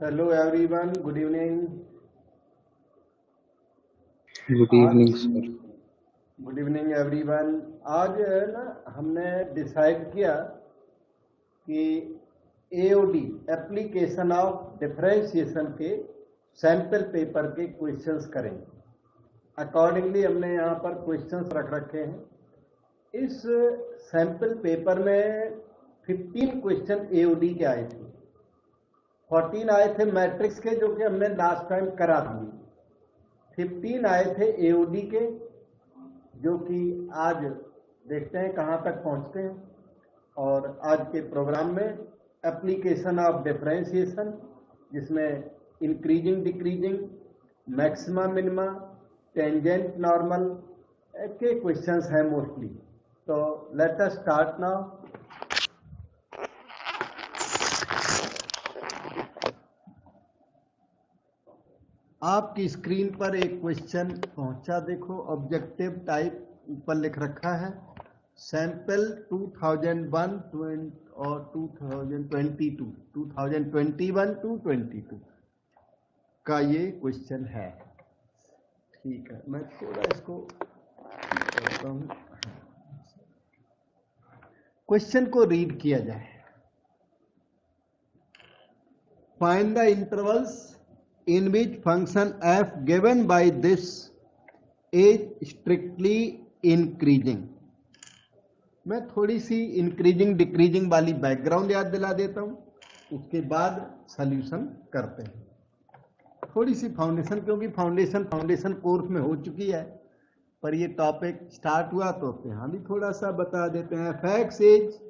Hello everyone, good evening. Good evening sir. Good evening everyone. आज ना हमने decide किया कि एओडी एप्लीकेशन ऑफ डिफरेंशिएशन के सैंपल पेपर के क्वेश्चंस करेंगे। अकॉर्डिंगली हमने यहाँ पर क्वेश्चंस रख रखे हैं। इस सैंपल पेपर में 15 क्वेश्चन एओडी के आए थे, 14 आए थे मैट्रिक्स के जो कि हमने लास्ट टाइम करा दिए, 15 आए थे एओडी के जो कि आज देखते हैं कहाँ तक पहुँचते हैं। और आज के प्रोग्राम में एप्लीकेशन ऑफ डिफरेंशिएशन, जिसमें increasing decreasing, maxima minima, tangent normal के क्वेश्चंस हैं मोस्टली। तो लेट अस स्टार्ट नाउ। आपकी स्क्रीन पर एक क्वेश्चन पहुंचा, देखो। ऑब्जेक्टिव टाइप ऊपर लिख रखा है, सैंपल 2001 और 2022, 2021 टू 22 का ये क्वेश्चन है। ठीक है, मैं थोड़ा इसको करता हूं, क्वेश्चन को रीड किया जाए। Find the intervals in which function f given by this is strictly increasing। मैं थोड़ी सी इंक्रीजिंग डिक्रीजिंग वाली बैकग्राउंड याद दिला देता हूं, उसके बाद सॉल्यूशन करते हैं। थोड़ी सी फाउंडेशन, क्योंकि फाउंडेशन कोर्स में हो चुकी है, पर ये टॉपिक स्टार्ट हुआ तो यहाँ भी थोड़ा सा बता देते हैं। Facts is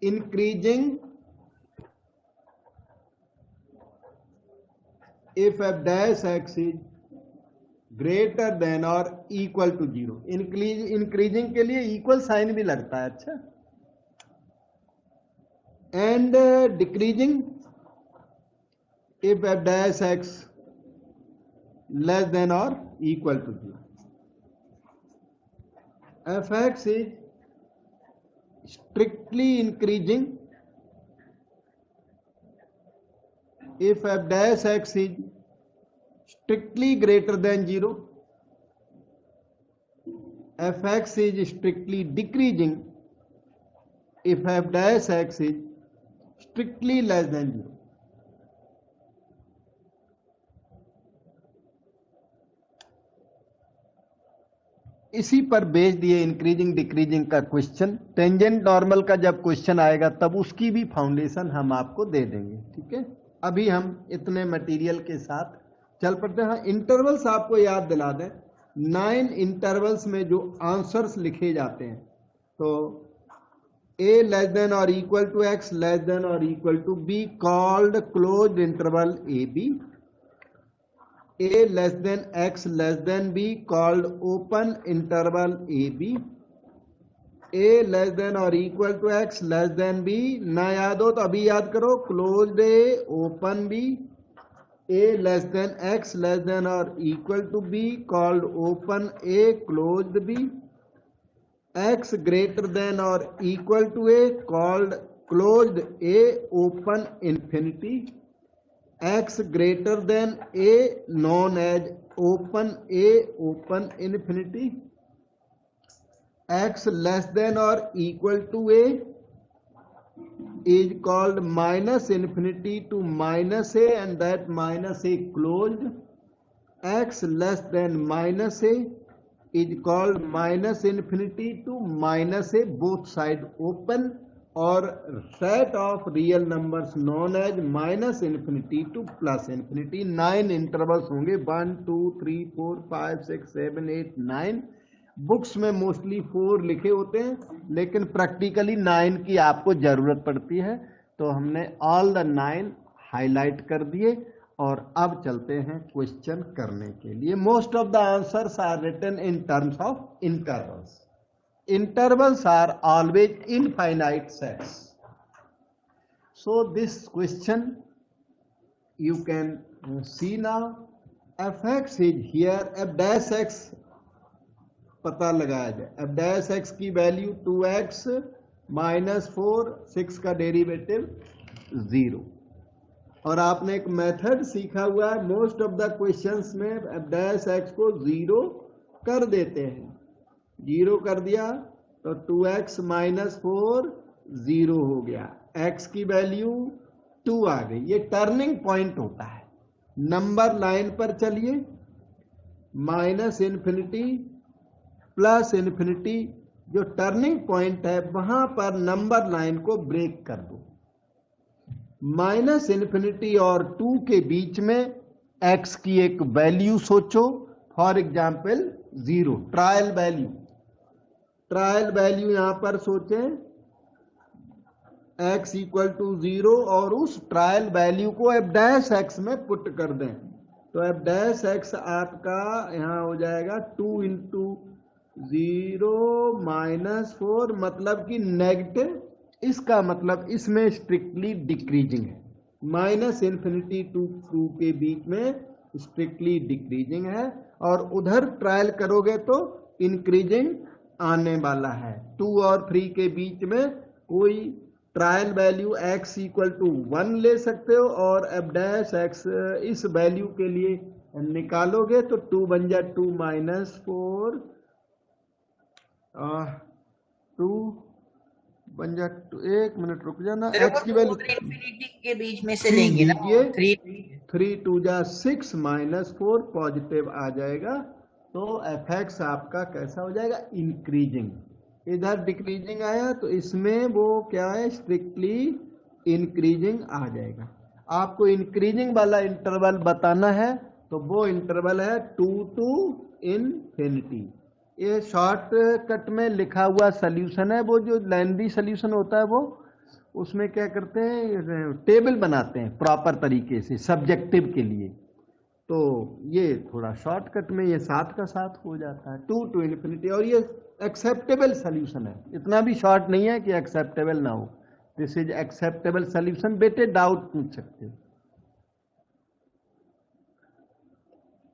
increasing if f dash x is greater than or equal to 0। Increasing के लिए इक्वल साइन भी लगता है, अच्छा। And decreasing if f dash x less than or equal to 0। fx is strictly increasing if f dash x is strictly greater than 0। fx is strictly decreasing if f dash x is strictly less than 0। इसी पर base दिए increasing decreasing का question. Tangent normal का जब question आएगा तब उसकी भी फाउंडेशन हम आपको दे देंगे, ठीक है। अभी हम इतने मटेरियल के साथ चल पड़ते हैं। इंटरवल्स आपको याद दिला दें, 9 इंटरवल्स में जो आंसर्स लिखे जाते हैं, तो a लेस देन और equal to x less than और equal to b called closed interval a b. a less than x less than b called open interval a b. a less than और equal to x less than b, ना याद हो तो अभी याद करो, closed a open b। a less than x less than और equal to b called open a closed b। x greater than और equal to a called closed a open infinity. x greater than a known as open a open infinity. x less than or equal to a is called minus infinity to minus a and that minus a closed। x less than minus a is called minus infinity to minus a, both side open, और set of real numbers known as minus infinity to plus infinity। 9 intervals होंगे, 1 2 3 4 5 6 7 8 9। Books में mostly 4 लिखे होते हैं, लेकिन practically 9 की आपको जरूरत पड़ती है, तो हमने ऑल द 9 हाईलाइट कर दिए। और अब चलते हैं क्वेश्चन करने के लिए। Most of the answers are written in terms of intervals. Intervals are always infinite sets. So this question you can see now। fx is here, f dash x पता लगाया जाए। f dash x की value 2x -4, 6 का derivative 0। और आपने एक method सीखा हुआ है, मोस्ट ऑफ द क्वेश्चंस में f डैश x को 0 कर देते हैं। 0 कर दिया तो 2x माइनस 4 0 हो गया, x की वैल्यू 2 आ गई। ये टर्निंग पॉइंट होता है। नंबर लाइन पर चलिए, माइनस इन्फिनिटी प्लस इन्फिनिटी, जो टर्निंग पॉइंट है वहां पर नंबर लाइन को ब्रेक कर दो। माइनस इन्फिनिटी और 2 के बीच में x की एक वैल्यू सोचो, for example 0, trial value. Trial value यहां पर सोचें x इक्वल टू 0 और उस ट्रायल वैल्यू को f डैश x में पुट कर दें तो f डैश x आपका यहां हो जाएगा 2 इंटू 0 माइनस 4, मतलब कि नेगेटिव। इसका मतलब इसमें स्ट्रिक्टली डिक्रीजिंग है। माइनस इन्फिनिटी टू 2 के बीच में स्ट्रिक्टली डिक्रीजिंग है, और उधर ट्रायल करोगे तो इंक्रीजिंग आने वाला है। 2 और 3 के बीच में कोई trial value x equal to 1 ले सकते हो, और f डैश x इस वैल्यू के लिए निकालोगे तो 2 बन जाए 2 माइनस 4, 2 बन जा। 1 मिनट रुक जाना, x की वैल्यू इन्फिनिटी के बीच में से लेंगे ना, 3 2 जा 6 माइनस 4 पॉजिटिव आ जाएगा, तो fx आपका कैसा हो जाएगा, इंक्रीजिंग। इधर डिक्रीजिंग आया तो इसमें वो क्या है, स्ट्रिक्टली इंक्रीजिंग आ जाएगा। आपको इंक्रीजिंग वाला इंटरवल बताना है तो वो इंटरवल है 2 टू इनफिनिटी। ये शॉर्टकट में लिखा हुआ सल्यूशन है। वो जो लेंदी सल्यूशन होता है वो उसमें क्या करते हैं, टेबल बनाते हैं प्रॉपर तरीके से सब्जेक्टिव के लिए, तो ये थोड़ा शॉर्टकट में ये साथ का साथ हो जाता है 2 टू इनफिनिटी, और ये एक्सेप्टेबल सल्यूशन है। इतना भी शॉर्ट नहीं है कि एक्सेप्टेबल ना हो। This is acceptable solution. बेटे डाउट पूछ सकते हो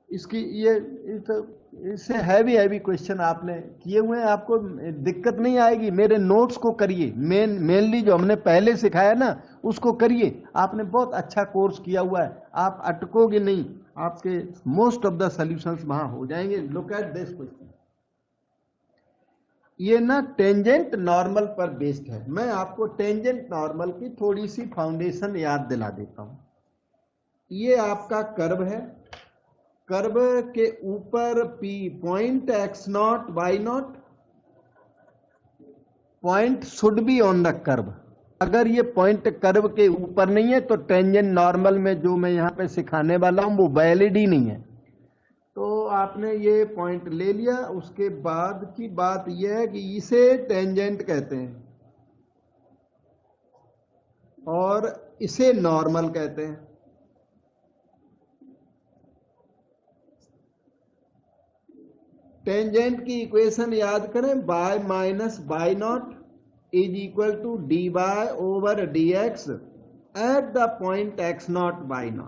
इसकी। ये इससे हैवी क्वेश्चन आपने किए हुए हैं, आपको दिक्कत नहीं आएगी। मेरे नोट्स को करिए, मेनली जो हमने पहले सिखाया ना उसको करिए। आपने बहुत अच्छा कोर्स किया हुआ है, आप अटकोगे नहीं, आपके मोस्ट ऑफ द सॉल्यूशंस वहां हो जाएंगे। Look at this question. ये ना टेंजेंट नॉर्मल पर बेस्ड है। मैं आपको टेंजेंट नॉर्मल की थोड़ी सी फाउंडेशन याद दिला देता हूं। ये आपका कर्व है, कर्व के ऊपर P point x0 y0, point should be on the curve. अगर ये पॉइंट कर्व के ऊपर नहीं है तो टेंजेंट नॉर्मल में जो मैं यहां पे सिखाने वाला हूं वो वैलिड ही नहीं है। तो आपने ये पॉइंट ले लिया, उसके बाद की बात यह है कि इसे टेंजेंट कहते हैं और इसे नॉर्मल कहते हैं। टेंजेंट की इक्वेशन याद करें, y minus y naught is equal to dy over dx at the point x0 y0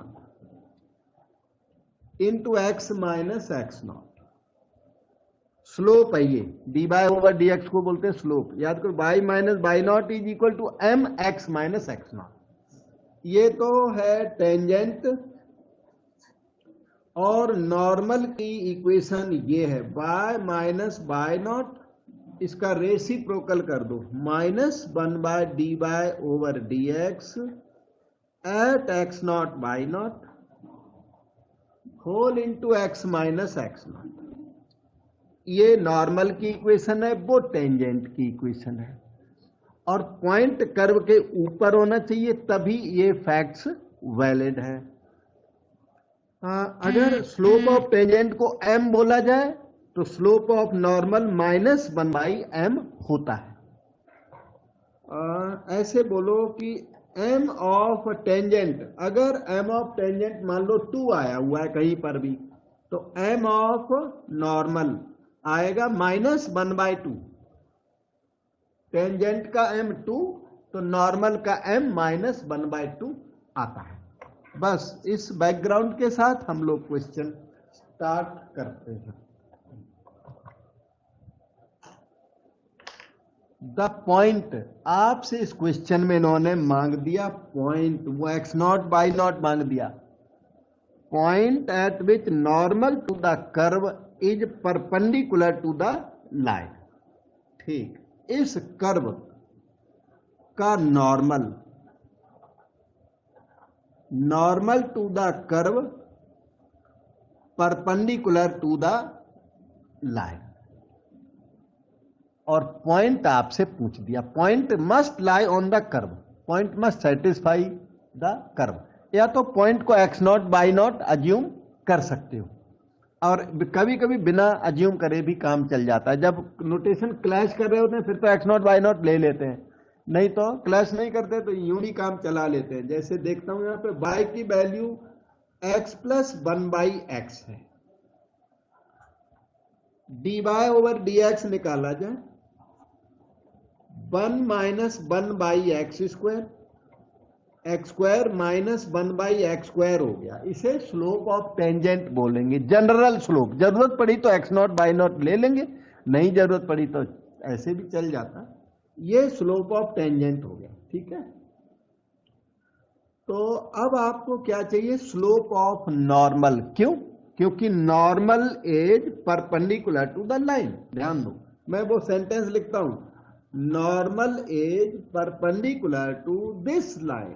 into x minus x0। Slope है ये, dy ओवर dx को बोलते हैं स्लोप। याद करो y minus y naught is equal to m x minus x0। ये तो है टेंजेंट। और नॉर्मल की इक्वेशन ये है y माइनस बाई नॉट, इसका रेसिप्रोकल कर दो, minus 1 by dy over dx at x0 y0 whole into x minus x0। ये नॉर्मल की इक्वेशन है, वो टेंजेंट की इक्वेशन है। और पॉइंट कर्व के ऊपर होना चाहिए तभी ये फैक्ट्स वैलिड है। अगर स्लोप ऑफ टेंजेंट को m बोला जाए तो slope of normal minus 1 by m होता है। ऐसे बोलो कि m ऑफ टेंजेंट, अगर m ऑफ टेंजेंट मान लो 2 आया हुआ है कहीं पर भी, तो m ऑफ नॉर्मल आएगा माइनस 1 बाई 2। टेंजेंट का m 2 तो नॉर्मल का m माइनस 1 बाई 2 आता है। बस इस बैकग्राउंड के साथ हम लोग क्वेश्चन स्टार्ट करते हैं। द पॉइंट, आपसे इस क्वेश्चन में इन्होंने मांग दिया पॉइंट, वो एक्स नॉट बाई नॉट मांग दिया, point at which normal to the curve is perpendicular to the line. ठीक, इस कर्व का normal to the curve perpendicular to the line, और पॉइंट आपसे पूछ दिया, point must lie on the curve, point must satisfy the curve. या तो point को x naught y naught assume कर सकते हो, और कभी कभी बिना अज्यूम करे भी काम चल जाता है। जब नोटेशन क्लैश कर रहे होते हैं फिर तो एक्स नॉट बाई नॉट ले लेते हैं, नहीं तो क्लैश नहीं करते तो यूं ही काम चला लेते हैं। जैसे देखता हूं यहां पे y की वैल्यू x प्लस 1/x है, dy ओवर dx निकाला जाए, 1 minus 1/x square, x square minus 1/x square हो गया। इसे स्लोप ऑफ टेंजेंट बोलेंगे, जनरल स्लोप। जरूरत पड़ी तो एक्स नॉट बाई नॉट ले लेंगे, नहीं जरूरत पड़ी तो ऐसे भी चल जाता। ये स्लोप ऑफ टेंजेंट हो गया, ठीक है। तो अब आपको क्या चाहिए, स्लोप ऑफ नॉर्मल। क्यों? क्योंकि normal is perpendicular to the line. ध्यान दो, मैं वो सेंटेंस लिखता हूं, normal is perpendicular to this line,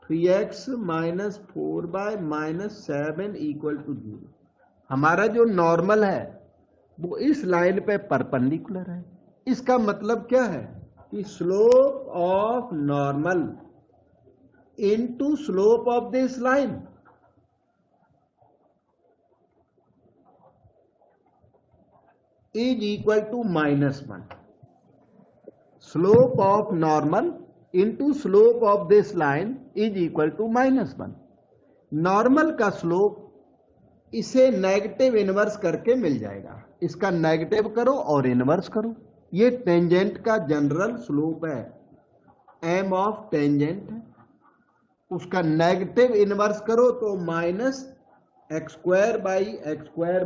3x minus 4/-7 equal to 0। हमारा जो नॉर्मल है वो इस लाइन पे परपेंडिकुलर है। इसका मतलब क्या है कि slope of normal into slope of this line is equal to -1। Slope of normal into slope of this line is equal to -1। Normal का स्लोप इसे नेगेटिव इनवर्स करके मिल जाएगा। इसका नेगेटिव करो और इनवर्स करो। ये टेंजेंट का जनरल स्लोप है, एम ऑफ टेंजेंट है। उसका नेगेटिव इनवर्स करो तो -x²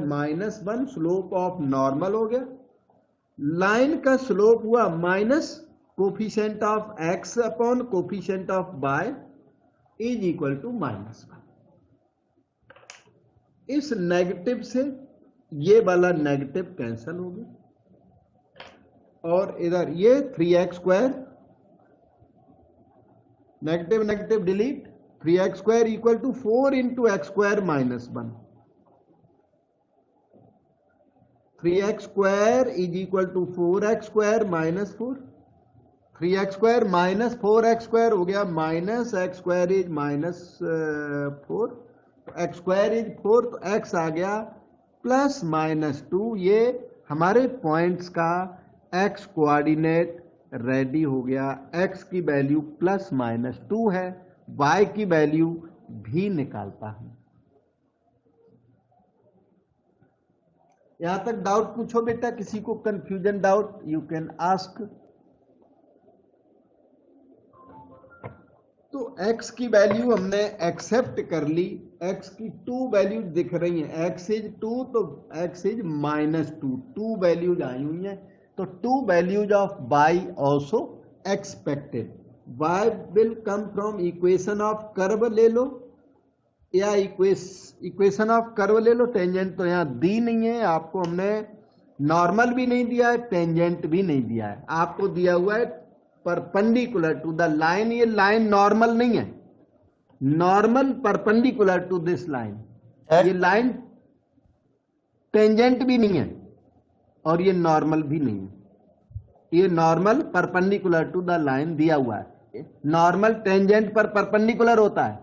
-1 स्लोप ऑफ नॉर्मल हो गया। लाइन का स्लोप हुआ minus coefficient of x upon coefficient of y is equal to -1। इस नेगेटिव से ये वाला नेगेटिव कैंसिल हो गया, और इधर ये 3x², negative negative delete, 3x² equal to 4 into x² -1। 3x² is equal to 4x² -4। 3x² minus 4x² हो गया, minus x² is -4, x² is 4, तो x आ गया प्लस -2। ये हमारे पॉइंट्स का x कोऑर्डिनेट रेडी हो गया। x की वैल्यू +-2 है, y की वैल्यू भी निकालता हूं। यहां तक डाउट पूछो बेटा, किसी को confusion doubt you can ask. तो x की वैल्यू हमने एक्सेप्ट कर ली, x की 2 वैल्यू दिख रही हैं, x इज 2 तो x इज -2, 2 वैल्यूज आई हुई हैं। तो 2 values of y also expected. y will come from equation of curve ले लो, या इक्वेशन ऑफ कर्व ले लो। टेंजेंट तो यहां दी नहीं है आपको, हमने नॉर्मल भी नहीं दिया है, टेंजेंट भी नहीं दिया है, आपको दिया हुआ है परपेंडिकुलर टू द लाइन। ये लाइन नॉर्मल नहीं है, normal perpendicular to this line. ये लाइन टेंजेंट भी नहीं है और ये नॉर्मल भी नहीं है, ये normal perpendicular to the line दिया हुआ है। नॉर्मल टेंजेंट पर परपेंडिकुलर होता है,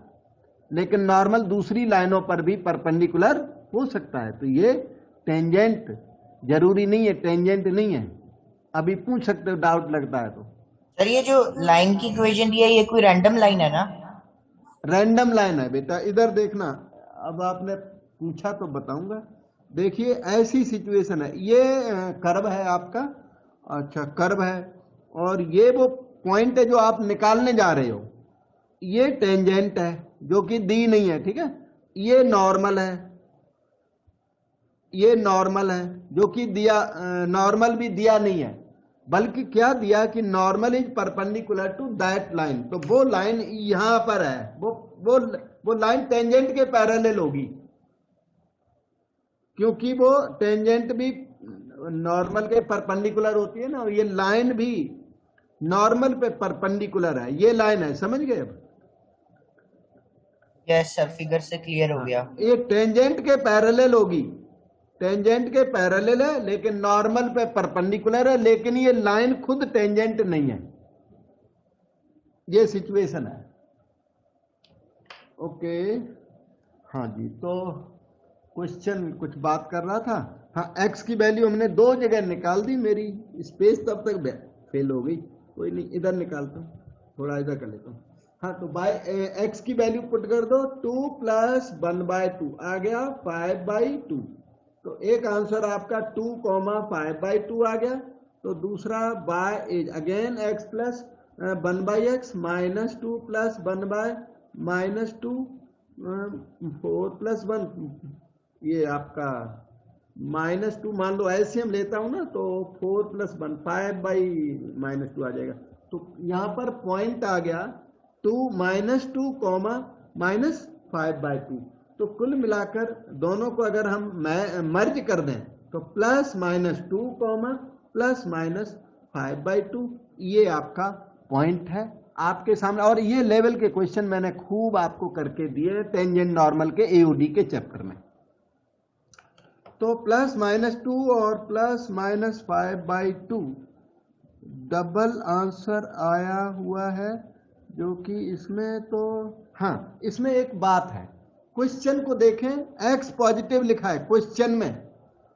लेकिन नॉर्मल दूसरी लाइनों पर भी परपेंडिकुलर हो सकता है। तो ये टेंजेंट जरूरी नहीं है, टेंजेंट नहीं है। अभी पूछ सकते हो, डाउट लगता है तो। सर ये जो लाइन की इक्वेशन दी है ये कोई रैंडम लाइन है ना? रैंडम लाइन है बेटा, इधर देखना। अब आपने पूछा तो बताऊंगा। देखिए ऐसी सिचुएशन है, ये कर्व है आपका, अच्छा कर्व है, और ये वो पॉइंट है जो आप निकालने जा रहे हो, ये टेंजेंट है जो कि दी नहीं है, ठीक है। ये नॉर्मल है, ये नॉर्मल है जो कि दिया, नॉर्मल भी दिया नहीं है। बल्कि क्या दिया कि normal is perpendicular to that line, तो वो लाइन यहां पर है, वो लाइन टेंजेंट के पैरेलल होगी, क्योंकि वो टेंजेंट भी नॉर्मल के परपेंडिकुलर होती है ना, ये लाइन भी नॉर्मल पे परपेंडिकुलर है, ये लाइन है, समझ गए अब? यस सर, फिगर से क्लियर हो गया। ये टेंजेंट के पैरेलल होगी, टेंजेंट के पैरेलल है लेकिन नॉर्मल पे परपेंडिकुलर है, लेकिन ये लाइन खुद टेंजेंट नहीं है, ये सिचुएशन है। ओके, हाँ जी, तो क्वेश्चन कुछ बात कर रहा था। हाँ, एक्स की वैल्यू हमने दो जगह निकाल दी, मेरी स्पेस तब तक फेल हो गई, कोई नहीं, इधर निकालता हूँ, थोड़ा इधर कर लेता हूँ। हाँ, तो बाय एक्स की वैल्यू पुट कर दो, 2 + 1/2 आ गया 5/2, तो एक आंसर आपका 2, 5/2 आ गया। तो दूसरा बाय अगेन x + 1/x -2 + 1/-2 4 + 1, ये आपका -2 मान लो, एलसीएम लेता हूं ना, तो 4 + 1 5/-2 आ जाएगा। तो यहां पर पॉइंट आ गया 2 -2, -5/2, तो कुल मिलाकर दोनों को अगर हम मर्ज कर दें तो +-2, +-5/2, ये आपका पॉइंट है आपके सामने। और ये लेवल के क्वेश्चन मैंने खूब आपको करके दिए टेंजेंट नॉर्मल के एओडी के चैप्टर में। तो +-2 और +-5/2 डबल आंसर आया हुआ है, जो कि इसमें तो हाँ, इसमें एक बात है, क्वेश्चन को देखें, x पॉजिटिव लिखा है क्वेश्चन में,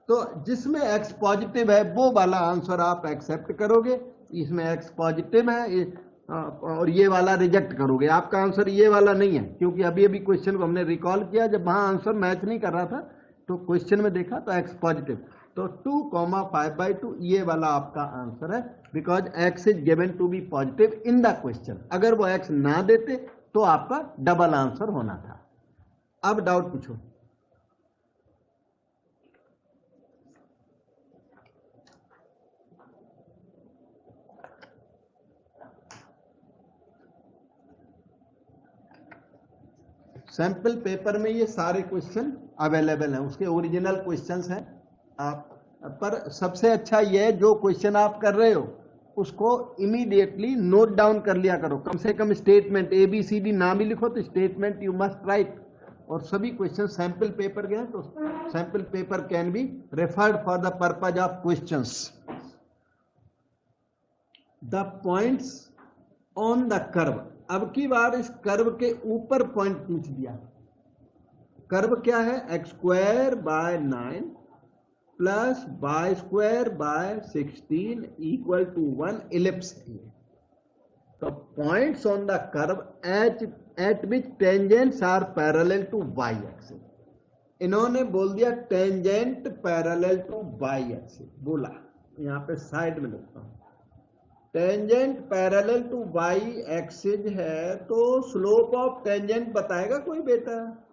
तो जिसमें x पॉजिटिव है वो वाला आंसर आप एक्सेप्ट करोगे, इसमें x पॉजिटिव है और ये वाला रिजेक्ट करोगे, आपका आंसर ये वाला नहीं है, क्योंकि अभी अभी क्वेश्चन को हमने रिकॉल किया, जब वहां आंसर मैच नहीं कर रहा था तो क्वेश्चन में देखा तो x पॉजिटिव, तो 2, 5/2 ये वाला आपका आंसर है, because x is given to be positive in the question. अगर वो x ना देते तो आपका डबल आंसर होना था। अब डाउट पूछो। सैंपल पेपर में ये सारे क्वेश्चन अवेलेबल हैं, उसके ओरिजिनल क्वेश्चंस हैं आप, पर सबसे अच्छा ये है जो क्वेश्चन आप कर रहे हो उसको इमीडिएटली नोट डाउन कर लिया करो, कम से कम स्टेटमेंट ABCD ना भी लिखो तो स्टेटमेंट यू मस्ट राइट। और सभी क्वेश्चन सैंपल पेपर के हैं, तो sample paper can be referred for the purpose of questions. The points on the curve, अब की बार इस कर्व के ऊपर पॉइंट पूछ दिया। कर्व क्या है? x²/9 + y²/16 = 1 इलिप्स है। तो points on the curve at which tangents are parallel to y axis, इन्होंने बोल दिया tangent parallel to y axis, बोला, यहां पे साइड में लिखता हूं, tangent parallel to y axis है, तो स्लोप ऑफ टेंजेंट बताएगा कोई बेटा?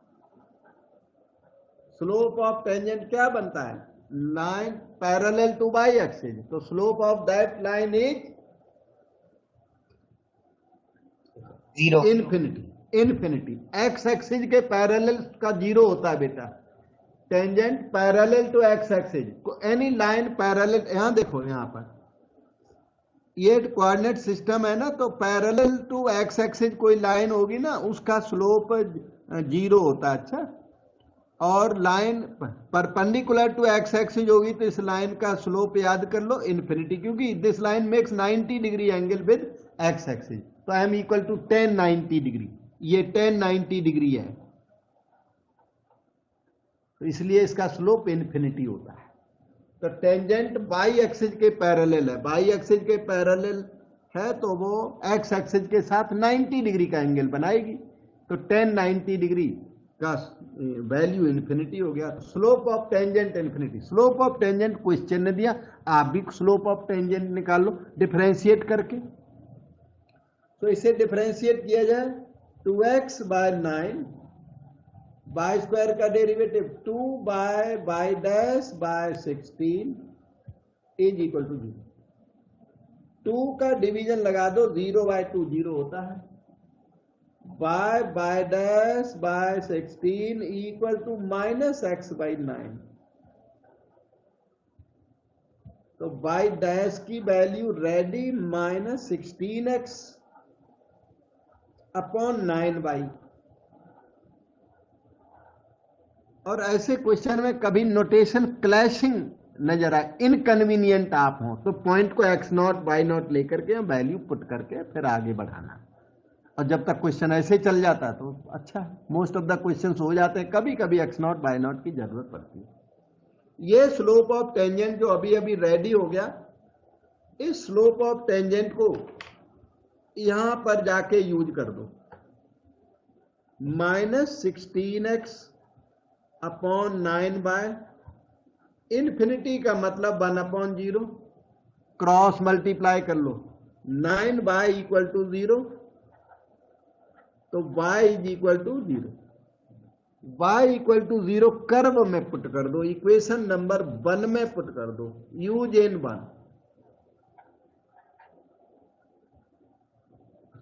स्लोप ऑफ टेंजेंट क्या बनता है? Line parallel to y axis, तो slope of that line is 0, infinity. x axis के पैरेलल का 0 होता है बेटा, tangent parallel to x axis, any line parallel, यहां देखो, यहां पर ये कोऑर्डिनेट सिस्टम है ना, तो पैरेलल टू x एक्सिस कोई लाइन होगी ना, उसका स्लोप 0 होता है। अच्छा, और line perpendicular to x axis होगी तो इस लाइन का स्लोप याद कर लो इन्फिनिटी, क्योंकि this line makes 90 degree angle with x axis, तो m = 10 90 डिग्री, ये 10 90 डिग्री है, तो इसलिए इसका स्लोप इन्फिनिटी होता है। तो टेंजेंट y एक्सिस के पैरेलल है, y एक्सिस के पैरेलल है तो वो x एक्सिस के साथ 90 डिग्री का एंगल बनाएगी, तो 10 90 डिग्री का वैल्यू इन्फिनिटी हो गया। Slope of tangent infinity, slope of tangent question ने दिया, आप भी स्लोप ऑफ टेंजेंट निकाल लो डिफरेंशिएट करके। तो इसे डिफरेंशिएट किया जाए, 2x/9, y² का डेरिवेटिव 2/y'/16 = 0। 2 का डिवीजन लगा दो, 0/2 0 होता है, y dash by 16 equal to -x/9। तो y डैश की value ready -16x upon 9y। और ऐसे क्वेश्चन में कभी नोटेशन क्लैशिंग नजर आए, इनकन्वीनियंट आप हो, तो पॉइंट को x0 y0 लेकर के वैल्यू पुट करके फिर आगे बढ़ाना। और जब तक क्वेश्चन ऐसे चल जाता तो अच्छा, मोस्ट ऑफ द क्वेश्चंस हो जाते हैं, कभी कभी x0 y0 की जरूरत पड़ती है। ये स्लोप ऑफ टेंजेंट जो अभी अभी रेडी हो गया, इस स्लोप ऑफ टेंजेंट को यहां पर जाके यूज कर दो, -16x अपॉन 9y, इन्फिनिटी का मतलब 1/0, क्रॉस मल्टीप्लाई कर लो, 9y इक्वल टू 0, तो y is equal to 0। y equal to 0 curve में पुट कर दो, इक्वेशन नंबर 1 में पुट कर दो, यूज इन 1।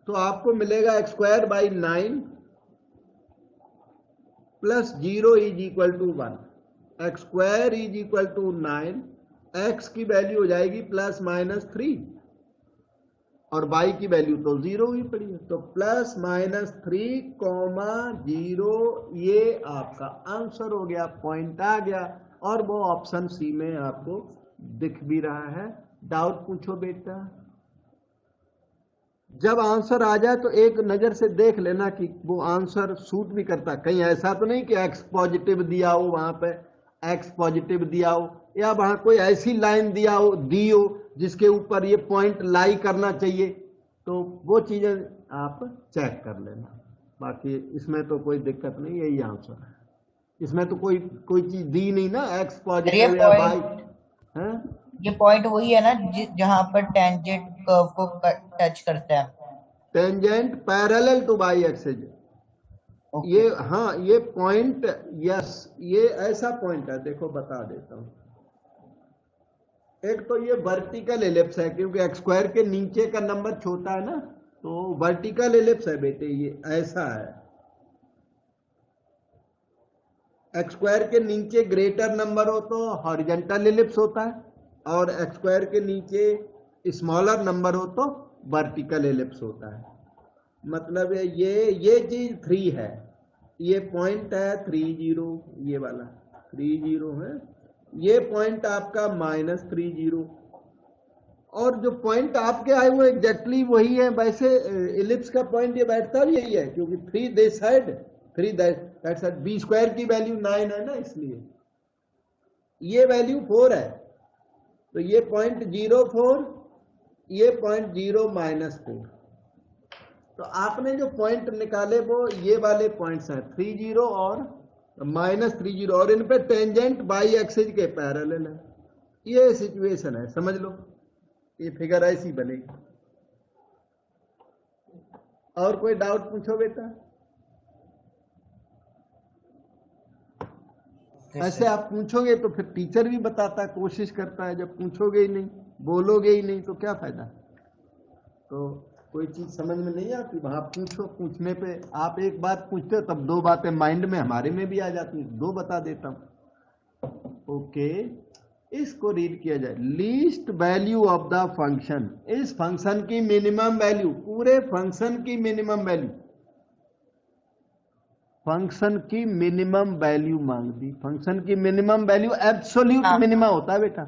तो आपको मिलेगा x²/9 plus 0 is equal to 1। x² is equal to 9, x की वैल्यू हो जाएगी +-3 और y की वैल्यू तो 0 ही पड़ी है, तो +-3,0 ये आपका आंसर हो गया, पॉइंट आ गया। और वो ऑप्शन सी में आपको दिख भी रहा है। डाउट पूछो बेटा। जब आंसर आ जाए तो एक नजर से देख लेना कि वो आंसर सूट भी करता, कहीं ऐसा तो नहीं कि x पॉजिटिव दिया हो, वहां पे x पॉजिटिव दिया हो, या वहां कोई ऐसी लाइन दी हो जिसके ऊपर ये पॉइंट लाई करना चाहिए, तो वो चीजें आप चेक कर लेना। बाकी इसमें तो कोई दिक्कत नहीं, यही आंसर है। इसमें तो कोई चीज दी नहीं ना, x पॉजिटिव या y है। ये पॉइंट वही है ना जहां पर टेंजेंट कर्व को टच करता है। Tangent parallel to y axis. ये हाँ, ये पॉइंट, यस, ये ऐसा पॉइंट है, देखो बता देता हूं। एक तो ये वर्टिकल एलिप्स है, क्योंकि x² के नीचे का नंबर छोटा है ना, तो वर्टिकल एलिप्स है बेटे, ये ऐसा है। x² के नीचे ग्रेटर नंबर हो तो हॉरिजॉन्टल एलिप्स होता है, और x² के नीचे स्मॉलर नंबर हो तो वर्टिकल एलिप्स होता है। मतलब ये चीज 3 है, ये पॉइंट है 30, ये वाला 30 है, ये पॉइंट आपका -30, और जो पॉइंट आपके आए हुए एग्जैक्टली वही है। वैसे एलिप्स का पॉइंट ये बैठता भी यही है, क्योंकि 3 this side 3 that side, b² की वैल्यू 9 है ना, इसलिए ये वैल्यू 4 है, तो ये पॉइंट 0,4, ये पॉइंट 0 -4। तो आपने जो पॉइंट निकाले वो ये वाले पॉइंट्स हैं 30 और -30, और इन पे टेंजेंट बाई एक्सिस के पैरेलल है। ये सिचुएशन है, समझ लो, ये फिगर ऐसी बनेगी। और कोई डाउट पूछो बेटा। ऐसे आप पूछोगे तो फिर टीचर भी बताता, कोशिश करता है। जब पूछोगे ही नहीं, बोलोगे ही नहीं, तो क्या फायदा। तो कोई चीज समझ में नहीं आती, वहां पूछो, पूछने पे आप एक बात पूछते हो तब 2 बातें माइंड में हमारे में भी आ जाती हैं, 2 बता देता हूं। ओके, इसको रीड किया जाए। Least value of the function, इस फंक्शन की मिनिमम वैल्यू, पूरे फंक्शन की मिनिमम वैल्यू, फंक्शन की मिनिमम वैल्यू मांग दी। फंक्शन की मिनिमम वैल्यू एब्सोल्यूट मिनिमा होता है बेटा,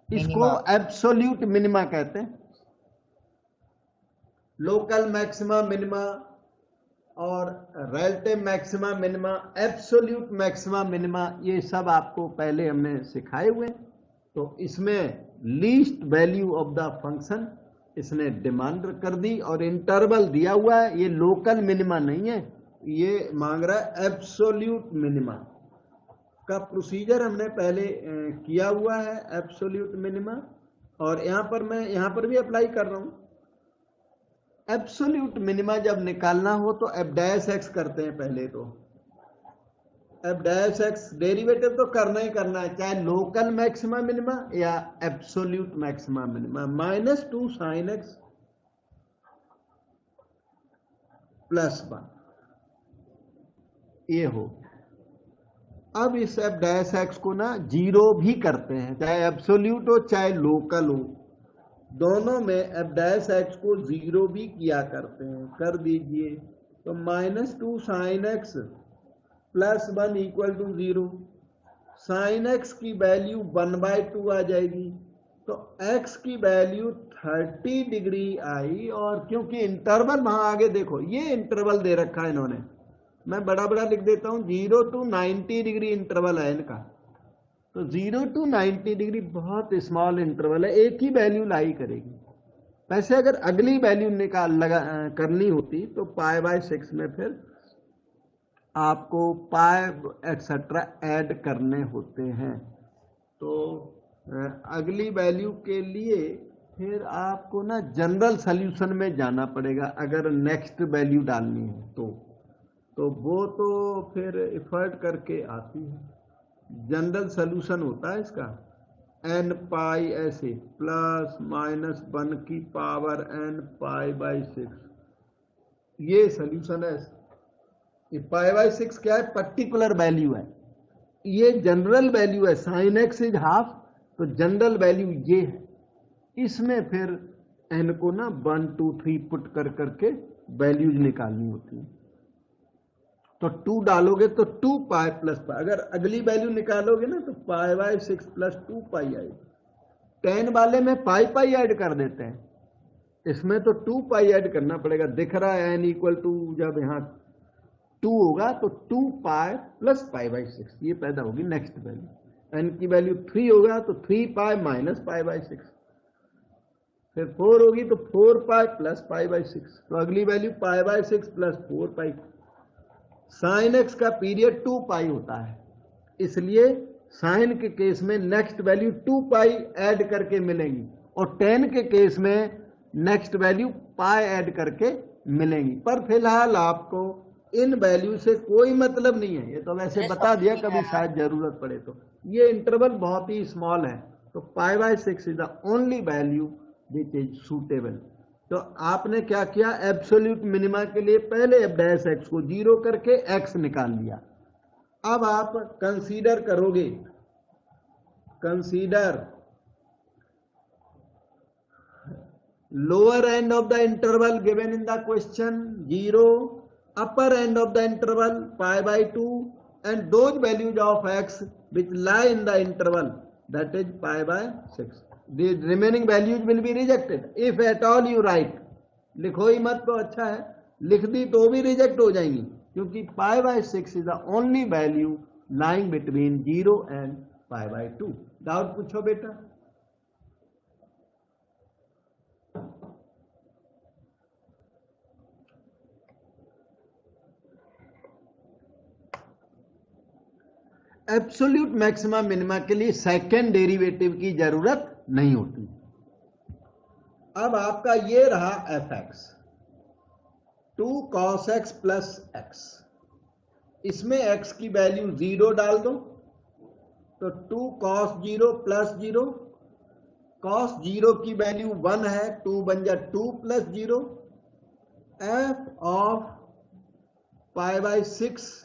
इसको एब्सोल्यूट मिनिमा कहते हैं। लोकल मैक्सिमा मिनिमा और relative maxima minima, absolute maxima minima, ये सब आपको पहले हमने सिखाए हुए। तो इसमें least value of the function इसने डिमांड कर दी, और इंटरवल दिया हुआ है, ये लोकल मिनिमा नहीं है, ये मांग रहा है एब्सोल्यूट मिनिमा का। प्रोसीजर हमने पहले किया हुआ है, एब्सोल्यूट मिनिमा, और मैं यहां पर भी अप्लाई कर रहा हूं। एब्सोल्यूट मिनिमा जब निकालना हो तो f' करते हैं पहले। तो एफ डैश एक्स डेरिवेटिव तो करना ही करना है, चाहे लोकल मैक्सिमा मिनिमा या absolute maxima minima. -2 sin x +1 ये हो। अब इस एफ डैश एक्स को ना जीरो भी करते हैं, चाहे एब्सोल्यूट हो चाहे लोकल हो, दोनों में एफ डैश एक्स को जीरो भी किया करते हैं। कर दीजिए तो -2 sin x +1 = 0। sin x की वैल्यू 1/2 आ जाएगी, तो x की वैल्यू 30 डिग्री आई। और क्योंकि इंटरवल वहां आगे देखो, ये इंटरवल दे रखा है इन्होंने, मैं बड़ा बड़ा लिख देता हूं, 0 to 90 डिग्री इंटरवल है इनका। तो 0 to 90 डिग्री बहुत स्मॉल इंटरवल है, एक ही वैल्यू लाई करेगी। वैसे अगर अगली वैल्यू करनी होती तो π/6 में फिर आपको पाई एक्सेट्रा ऐड करने होते हैं। तो अगली वैल्यू के लिए फिर आपको ना जनरल सॉल्यूशन में जाना पड़ेगा, अगर नेक्स्ट वैल्यू डालनी है तो वो तो फिर एफर्ट करके आती है। जनरल सॉल्यूशन होता है इसका n पाई ऐसे ±1 की पावर n π/6, ये सॉल्यूशन है। π/6 क्या है? पर्टिकुलर वैल्यू है, ये जनरल वैल्यू है। sin x इज हाफ, तो जनरल वैल्यू ये है। इसमें फिर n को ना 1 2 3 पुट करके वैल्यूज निकालनी होती है। तो 2 डालोगे तो 2π + π, अगर अगली वैल्यू निकालोगे ना तो π/6 + 2π आएगी। 10 वाले में पाई ऐड कर देते हैं, इसमें तो 2π ऐड करना पड़ेगा। दिख रहा है n = जब यहां 2 होगा तो 2π + π/6 ये पैदा होगी नेक्स्ट वैल्यू। n की वैल्यू 3 होगा तो 3π - π/6, फिर 4 होगी तो 4π + π/6, तो अगली वैल्यू π/6 + 4π। sin x का पीरियड 2π होता है, इसलिए sin के केस में नेक्स्ट वैल्यू 2π ऐड करके मिलेंगी, और 10 के केस में नेक्स्ट वैल्यू π ऐड करके मिलेंगी। पर फिलहाल आपको इन वैल्यू से कोई मतलब नहीं है, ये तो वैसे बता दिया, कभी शायद जरूरत पड़े तो। ये इंटरवल बहुत ही स्मॉल है, तो π/6 is the only value which is suitable. तो आपने क्या किया, एब्सोल्यूट मिनिमा के लिए पहले एफ डैश एक्स को जीरो करके x निकाल लिया। अब आप कंसीडर करोगे, consider lower end of the interval given in the question 0, upper end of the interval π/2, and those values of x which lie in the interval, that is π/6. The remaining values will be rejected if at all you write. लिखो ही मत तो अच्छा है, लिख दी तो भी reject हो जाएंगी, क्योंकि π/6 is the only value lying between 0 and π/2. Doubt पूछो बेटा। एब्सोल्यूट मैक्सिमा मिनिमा के लिए सेकेंड डेरिवेटिव की जरूरत नहीं होती। अब आपका ये रहा F x, 2 cos x + x, इसमें x की वैल्यू 0 डाल दो, तो 2 cos 0 + 0, cos 0 की वैल्यू 1 है, 2 बन जा 2 + 0, f ऑफ π/6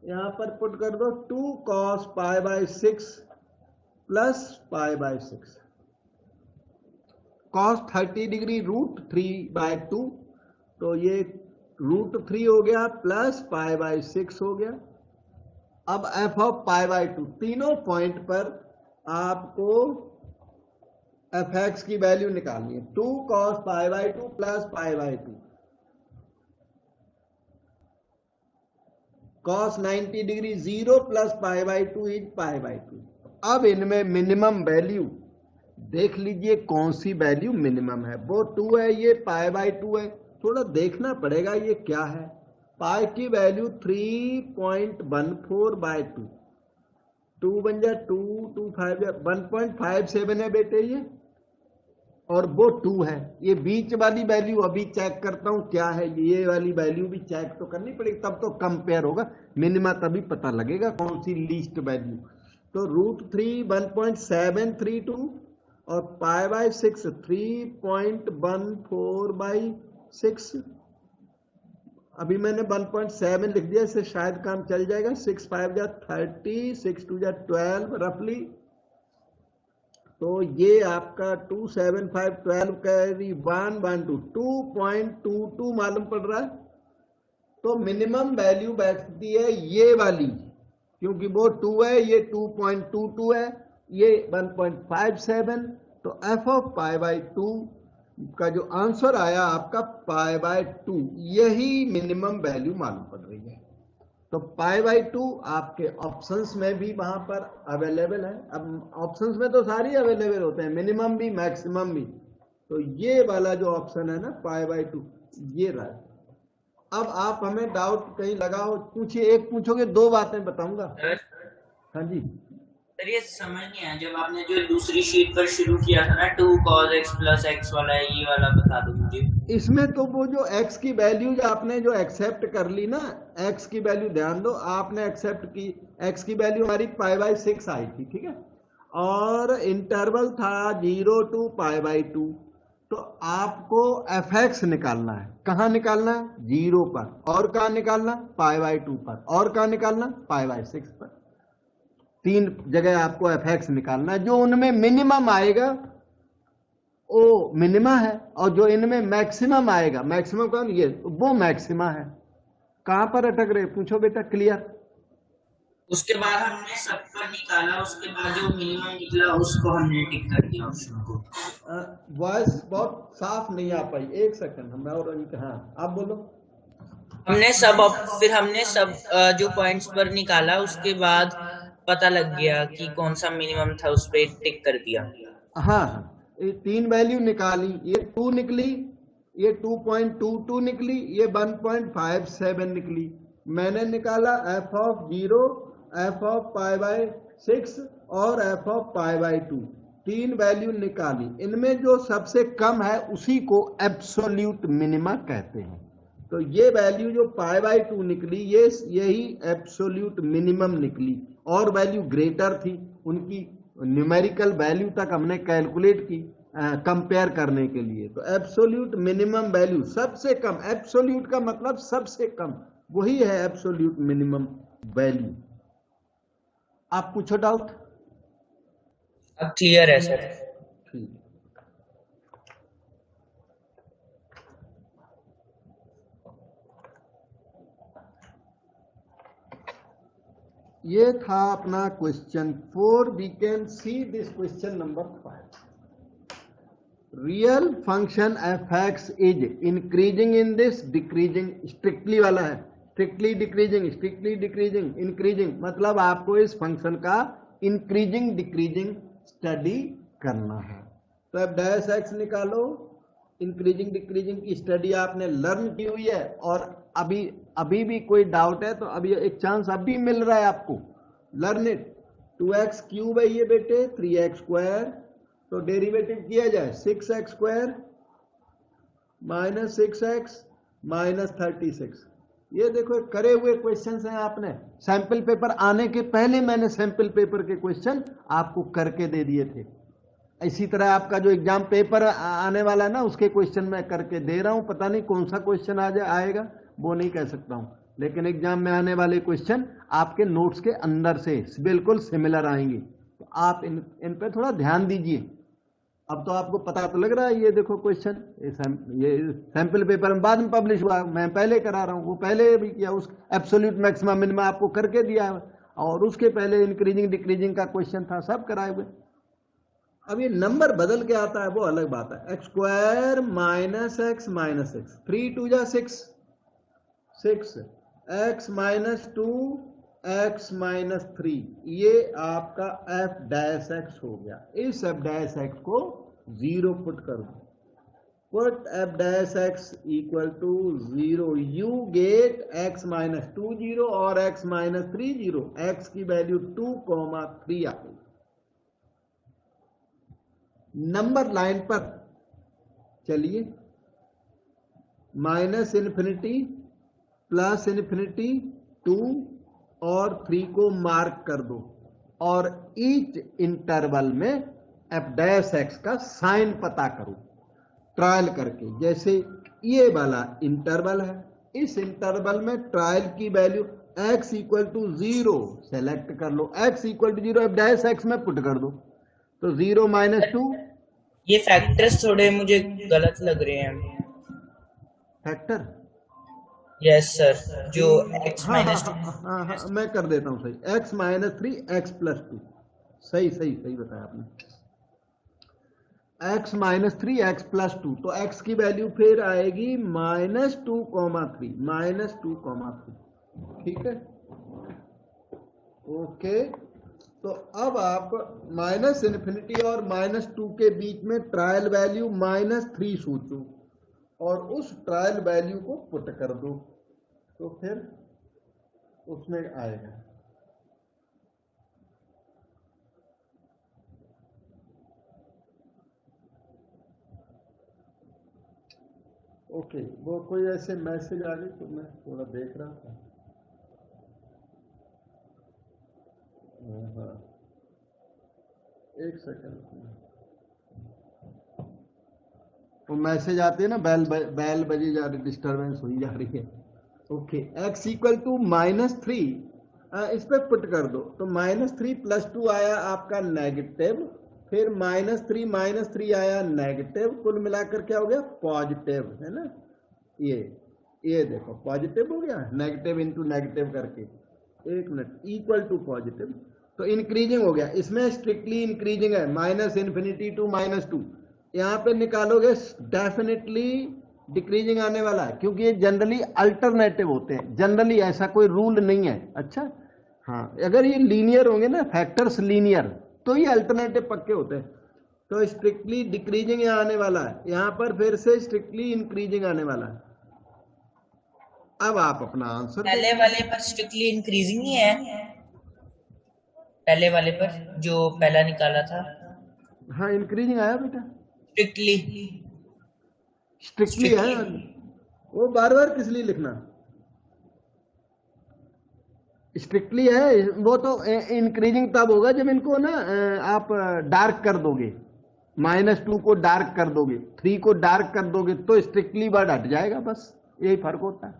यहां पर पुट कर दो, 2 cos π/6 + π/6, cos 30 डिग्री √3/2, तो ये √3 हो गया प्लस π/6 हो गया। अब f ऑफ π/2, तीनों पॉइंट पर आपको एफ एक्स की वैल्यू निकालनी है। 2 cos π/2 + π/2, cos 90 डिग्री 0 + π/2 इज π/2। अब इनमें मिनिमम वैल्यू देख लीजिए, कौन सी वैल्यू मिनिमम है, वो 2 है, ये π/2 है। थोड़ा देखना पड़ेगा ये क्या है। पाई की वैल्यू 3.14/2, 2 बन जा 2 2 5 1.57 है बेटे ये, और वो 2 है। ये बीच वाली वैल्यू अभी चेक करता हूं क्या है, ये वाली वैल्यू भी चेक तो करनी पड़ेगी, तब तो कंपेयर होगा, मिनिमा तभी पता लगेगा कौन सी लीस्ट वैल्यू। तो √3 1.732 और π/6 3.14/6। अभी मैंने 1.7 लिख दिया, इससे शायद काम चल जाएगा। 6 5 जा 30, 6 2 जा 12 रफली। तो ये आपका 2 7 5 12 कैरी 1 1 2 2.22 मालूम पड़ रहा है। तो मिनिमम वैल्यू बैठती है ये वाली, क्योंकि वो 2 है, ये 2.22 है, ये 1.57। तो f(π/2) का जो आंसर आया आपका π/2, यही मिनिमम वैल्यू मालूम पड़ रही है। तो π/2 आपके ऑप्शंस में भी वहां पर अवेलेबल है। अब ऑप्शंस में तो सारी अवेलेबल होते हैं, मिनिमम भी मैक्सिमम भी। तो ये वाला जो ऑप्शन है ना π/2, ये रहा। अब आप हमें डाउट कहीं लगाओ, पूछिए, एक पूछोगे 2 बातें बताऊंगा। हाँ जी सर ये समझ नहीं आया, जब आपने जो दूसरी शीट पर शुरू किया था ना 2 cos x + x वाला, ये वाला बता दो मुझे। इसमें तो वो जो x की वैल्यू जो आपने जो एक्सेप्ट कर ली ना, x की वैल्यू ध्यान दो, आपने एक्सेप्ट की, x की वैल्यू हमारी π/6 आई थी, ठीक है, और इंटरवल था 0 to π/2। तो आपको fx निकालना है। कहाँ निकालना है? 0 पर। और कहाँ निकालना? π/2 पर। और कहाँ निकालना? π/6 पर। 3 जगह आपको fx निकालना है। जो उनमें मिनिमम आएगा वो मिनिमा है, और जो इनमें मैक्सिमम आएगा, मैक्सिमम कौन? ये, वो मैक्सिमा है। कहां पर अटक रहे? पूछो बेटा, क्लियर। उसके बाद हमने सब पर निकाला, उसके बाद जो मिनिमम निकला उसको हमने टिक कर दिया ऑप्शन को। वॉइस बहुत साफ नहीं आ पाई, एक सेकंड हम और। हाँ आप बोलो। फिर हमने सब जो पॉइंट्स पर निकाला, उसके बाद पता लग गया कि कौन सा मिनिमम था, उस पर टिक कर दिया। हाँ, ये 3 वैल्यू निकाली, ये 2 निकली, ये 2.22 निकली, ये 1.57 निकली। मैंने निकाला f(0), f(π/6) और f(π/2), 3 वैल्यू निकाली। इनमें जो सबसे कम है उसी को एब्सोल्यूट मिनिमा कहते हैं। तो ये वैल्यू जो π/2 निकली, ये यही एब्सोल्यूट मिनिमम निकली, और वैल्यू ग्रेटर थी, उनकी न्यूमेरिकल वैल्यू तक हमने कैलकुलेट की कंपेयर करने के लिए। तो एब्सोल्यूट मिनिमम वैल्यू सबसे कम, एब्सोल्यूट का मतलब सबसे कम, वही है एब्सोल्यूट मिनिमम वैल्यू। आप पूछो डाउट। अब क्लियर है सर। ठीक। ये था अपना question 4। We can see this question number 5। Real function fx is increasing in this, decreasing, strictly वाला है, strictly decreasing, strictly decreasing, increasing, मतलब आपको इस फंक्शन का इंक्रीजिंग डिक्रीजिंग स्टडी करना है। तो अब -x निकालो, इंक्रीजिंग डिक्रीजिंग की स्टडी आपने लर्न की हुई है, और अभी भी कोई डाउट है तो अभी एक चांस अभी मिल रहा है आपको, लर्न इट। 2x³ है ये बेटे, 3x², तो डेरिवेटिव किया जाए 6x² - 6x - 36। ये देखो करे हुए क्वेश्चंस हैं आपने, सैंपल पेपर आने के पहले मैंने सैंपल पेपर के क्वेश्चन आपको करके दे दिए थे। इसी तरह आपका जो एग्जाम पेपर आने वाला है ना, उसके क्वेश्चन मैं करके दे रहा हूं। पता नहीं कौन सा क्वेश्चन आएगा वो नहीं कह सकता हूं, लेकिन एग्जाम में आने वाले क्वेश्चन आपके नोट्स के अंदर से बिल्कुल सिमिलर आएंगे। तो आप इन पे थोड़ा ध्यान दीजिए। अब तो आपको पता तो लग रहा है, ये देखो क्वेश्चन, ये सैंपल पेपर में बाद में पब्लिश हुआ, मैं पहले करा रहा हूं, वो पहले भी किया, उस एब्सोल्यूट मैक्सिमम मिनिमम आपको करके दिया है, और उसके पहले इंक्रीजिंग डिक्रीजिंग का क्वेश्चन था, सब कराए हुए। अब ये नंबर बदल के आता है वो अलग बात है। x² - x - 6, 3 2 जा 6, 6, x - 2 x - 3, ये आपका f' हो गया। इस f' को 0 पुट कर दो, put f' = 0, you get x - 2 0 और x - 3 0, x की वैल्यू 2, 3 आ गई। नंबर लाइन पर चलिए, माइनस इन्फिनिटी प्लस इन्फिनिटी 2 और 3 को मार्क कर दो और ईच इंटरवल में एफ डैश एक्स का साइन पता करो ट्रायल करके। जैसे ये वाला इंटरवल है, इस इंटरवल में ट्रायल की value x equal to 0 select कर लो, x equal to 0 F dash x में पुट कर दो, तो 0 - 2 ये फैक्टर्स थोड़े मुझे गलत लग रहे हैं। फैक्टर, यस सर, जो x हाँ माइनस हाँ, मैं कर देता हूं सही, x - 3 x + 2, सही बताया आपने, x - 3 x + 2, तो x की वैल्यू फिर आएगी -2,3, ठीक है। ओके, तो अब आप माइनस इन्फिनिटी और -2 के बीच में ट्रायल वैल्यू -3 सोचो और उस ट्रायल वैल्यू को पुट कर दो, तो फिर उसमें आएगा ओके। वो कोई ऐसे मैसेज आ गई तो मैं थोड़ा देख रहा था। हाँ, एक सेकंड, वो मैसेज आते हैं ना, बैल बजी जा रही, डिस्टरबेंस हुई जा रही है। ओके, x इक्वल टू -3 इस पे पुट कर दो, तो -3 + 2 आया आपका नेगेटिव, फिर -3 आया नेगेटिव, कुल मिलाकर क्या हो गया पॉजिटिव, है ना। ये देखो पॉजिटिव हो गया, नेगेटिव इंटू नेगेटिव करके, एक मिनट, इक्वल टू पॉजिटिव, तो इंक्रीजिंग हो गया। इसमें स्ट्रिक्टली इंक्रीजिंग है, -इन्फिनिटी टू -2, यहाँ पे निकालोगे डेफिनेटली डिक्रीजिंग आने वाला है, क्योंकि ये जनरली अल्टरनेटिव होते हैं, जनरली ऐसा कोई रूल नहीं है। अच्छा हाँ, अगर ये लीनियर होंगे ना, फैक्टर्स लीनियर, तो ये अल्टरनेटिव पक्के होते हैं। तो स्ट्रिक्टली डिक्रीजिंग यहाँ आने वाला है, यहाँ पर फिर से स्ट्रिक्टली इंक्रीजिंग आने वाला है। अब आप अपना आंसर, पहले वाले पर स्ट्रिक्टली इंक्रीजिंग ही है, पहले वाले पर जो पहला निकाला था। हाँ इंक्रीजिंग आया बेटा, स्ट्रिक्टली है, वो बार बार किस लिए लिखना, स्ट्रिक्टली है। वो तो इंक्रीजिंग तब होगा जब इनको ना आप डार्क कर दोगे, -2 को डार्क कर दोगे, 3 को डार्क कर दोगे, तो स्ट्रिक्टली वर्ड हट जाएगा, बस यही फर्क होता है।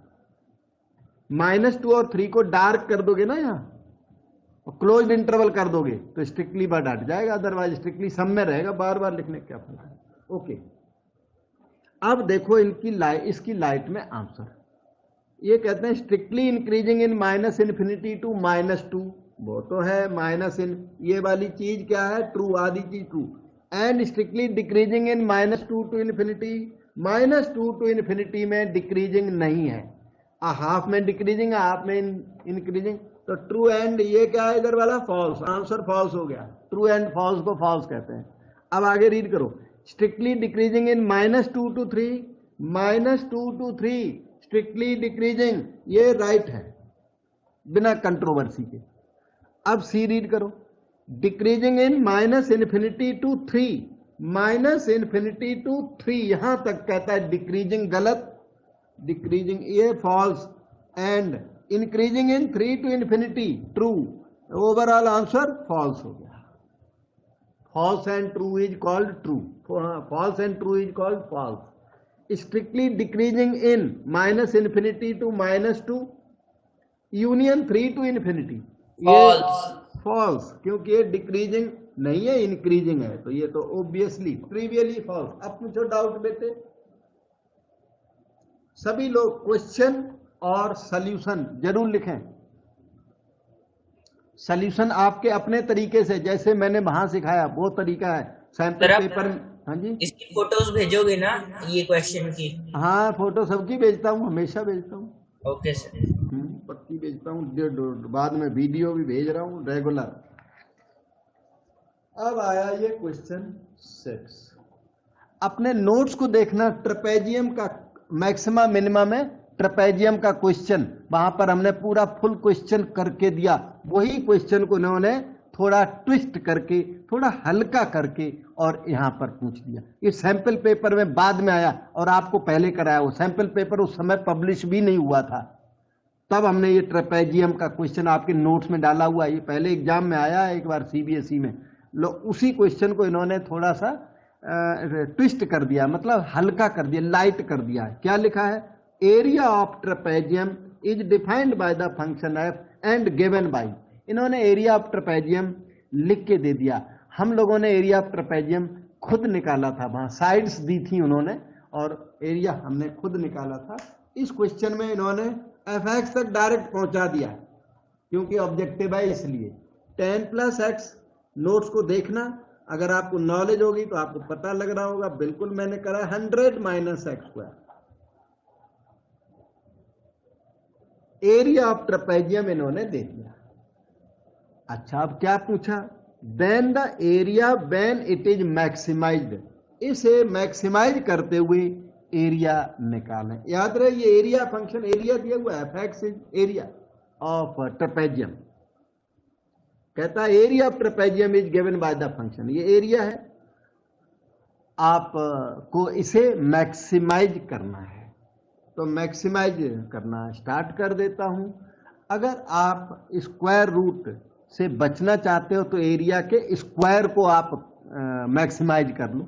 -2 और 3 को डार्क कर दोगे ना यहाँ, क्लोज्ड इंटरवल कर दोगे, तो स्ट्रिक्टली वर्ड हट जाएगा, अदरवाइज स्ट्रिक्टली सब में रहेगा, बार बार लिखने क्या फर्क है। ओके, अब देखो इसकी लाइट में आंसर, ये कहते हैं strictly increasing in -infinity to -2, वो तो है ये वाली चीज क्या है, ट्रू, आधी चीज true, and strictly decreasing in -2 to infinity, -2 to infinity में डिक्रीजिंग नहीं है, हाफ में डिक्रीजिंग, हाफ में इंक्रीजिंग, तो ट्रू एंड ये क्या है इधर वाला फॉल्स, आंसर फॉल्स हो गया, ट्रू एंड फॉल्स को फॉल्स कहते हैं। अब आगे रीड करो, strictly decreasing in -2 to 3, strictly decreasing, ये राइट है बिना कंट्रोवर्सी के। अब सी रीड करो, डिक्रीजिंग इन -इन्फिनिटी टू 3, यहां तक कहता है डिक्रीजिंग गलत, डिक्रीजिंग ये false, and increasing in 3 to infinity true, overall answer false हो गया। False and true is called true, false and true is called false. Strictly decreasing in -infinity to -2, union 3 to infinity, ये false, क्योंकि ये decreasing नहीं है, increasing है, तो ये तो ऑब्वियसली ट्रिवियली फॉल्स। अब पूछो डाउट बेटे, सभी लोग क्वेश्चन और सॉल्यूशन जरूर लिखें, सॉल्यूशन आपके अपने तरीके से, जैसे मैंने वहां सिखाया वो तरीका है, सैंपल पेपर। हाँ जी, इसकी फोटोज भेजोगे ना ये क्वेश्चन की? हाँ फोटो सबकी भेजता हूँ, हमेशा भेजता हूँ। ओके सर, पक्की भेजता हूँ, बाद में वीडियो भी भेज रहा हूँ रेगुलर। अब आया ये क्वेश्चन 6, अपने नोट्स को देखना, ट्रेपेजियम का मैक्सिमा मिनिमा में ट्रेपेजियम का क्वेश्चन, वहां पर हमने पूरा फुल क्वेश्चन करके दिया, वही क्वेश्चन को इन्होंने थोड़ा ट्विस्ट करके, थोड़ा हल्का करके और यहाँ पर पूछ दिया। ये सैंपल पेपर में बाद में आया और आपको पहले कराया। वो सैंपल पेपर उस समय पब्लिश भी नहीं हुआ था, तब हमने ये ट्रेपेजियम का क्वेश्चन आपके नोट्स में डाला हुआ है। ये पहले एग्जाम में आया है एक बार सीबीएसई में। उसी क्वेश्चन को इन्होंने थोड़ा सा ट्विस्ट कर दिया, मतलब हल्का कर दिया, लाइट कर दिया है। क्या लिखा है? Area of trapezium is defined by the function F and given by. इन्होंने एरिया ऑफ ट्रेपेजियम लिख के दे दिया। हम लोगों ने एरिया ऑफ ट्रेपेजियम खुद निकाला था, वहां साइड्स दी थी उन्होंने और एरिया हमने खुद निकाला था। इस क्वेश्चन में इन्होंने एफ एक्स तक डायरेक्ट पहुंचा दिया क्योंकि ऑब्जेक्टिव है, इसलिए 10 + x। नोट्स को देखना, अगर आपको नॉलेज होगी तो आपको पता लग रहा होगा। बिल्कुल मैंने करा 100 - x²। एरिया ऑफ ट्रेपेजियम इन्होंने दे दिया। अच्छा, अब क्या पूछा? Then the area when it is maximized. इसे मैक्सिमाइज करते हुए एरिया निकालें। याद रहे ये एरिया फंक्शन, एरिया दिया हुआ है, F x is area of trapezium. कहता है area of trapezium is given by the function. ये एरिया है, आप को इसे मैक्सिमाइज करना है। तो मैक्सिमाइज करना स्टार्ट कर देता हूं। अगर आप स्क्वायर रूट से बचना चाहते हो तो एरिया के स्क्वायर को आप मैक्सिमाइज कर लो,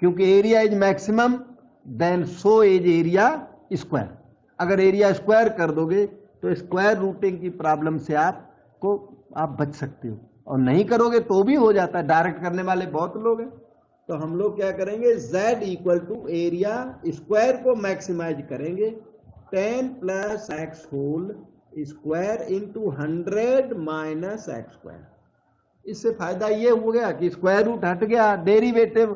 क्योंकि area is maximum then so is area square. अगर एरिया स्क्वायर कर दोगे तो स्क्वायर रूटिंग की प्रॉब्लम से आप बच सकते हो, और नहीं करोगे तो भी हो जाता है। डायरेक्ट करने वाले बहुत लोग हैं। तो हम लोग क्या करेंगे? z = एरिया स्क्वायर को मैक्सिमाइज करेंगे। 10 + x whole square into 100 - x²। इससे फायदा ये हो गया कि स्क्वायर रूट हट गया, डेरिवेटिव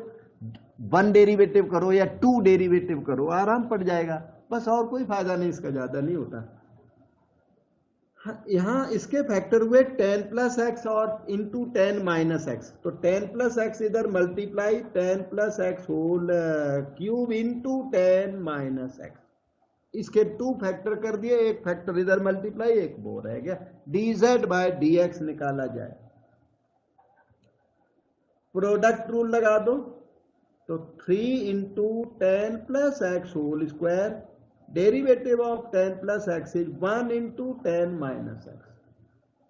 1 डेरिवेटिव करो या 2 डेरिवेटिव करो, आराम पड़ जाएगा। बस और कोई फायदा नहीं, इसका ज्यादा नहीं होता। यहां इसके फैक्टर हुए 10 + x और इंटू 10 - x। तो 10 + x इधर multiply 10 + x whole cube into 10 - x। इसके 2 फैक्टर कर दिए, एक फैक्टर इधर मल्टीप्लाई, एक वो रह गया। dz/dx निकाला जाए। प्रोडक्ट रूल लगा दो तो 3 into 10 + x whole square, derivative of 10 + x is 1 into 10 - x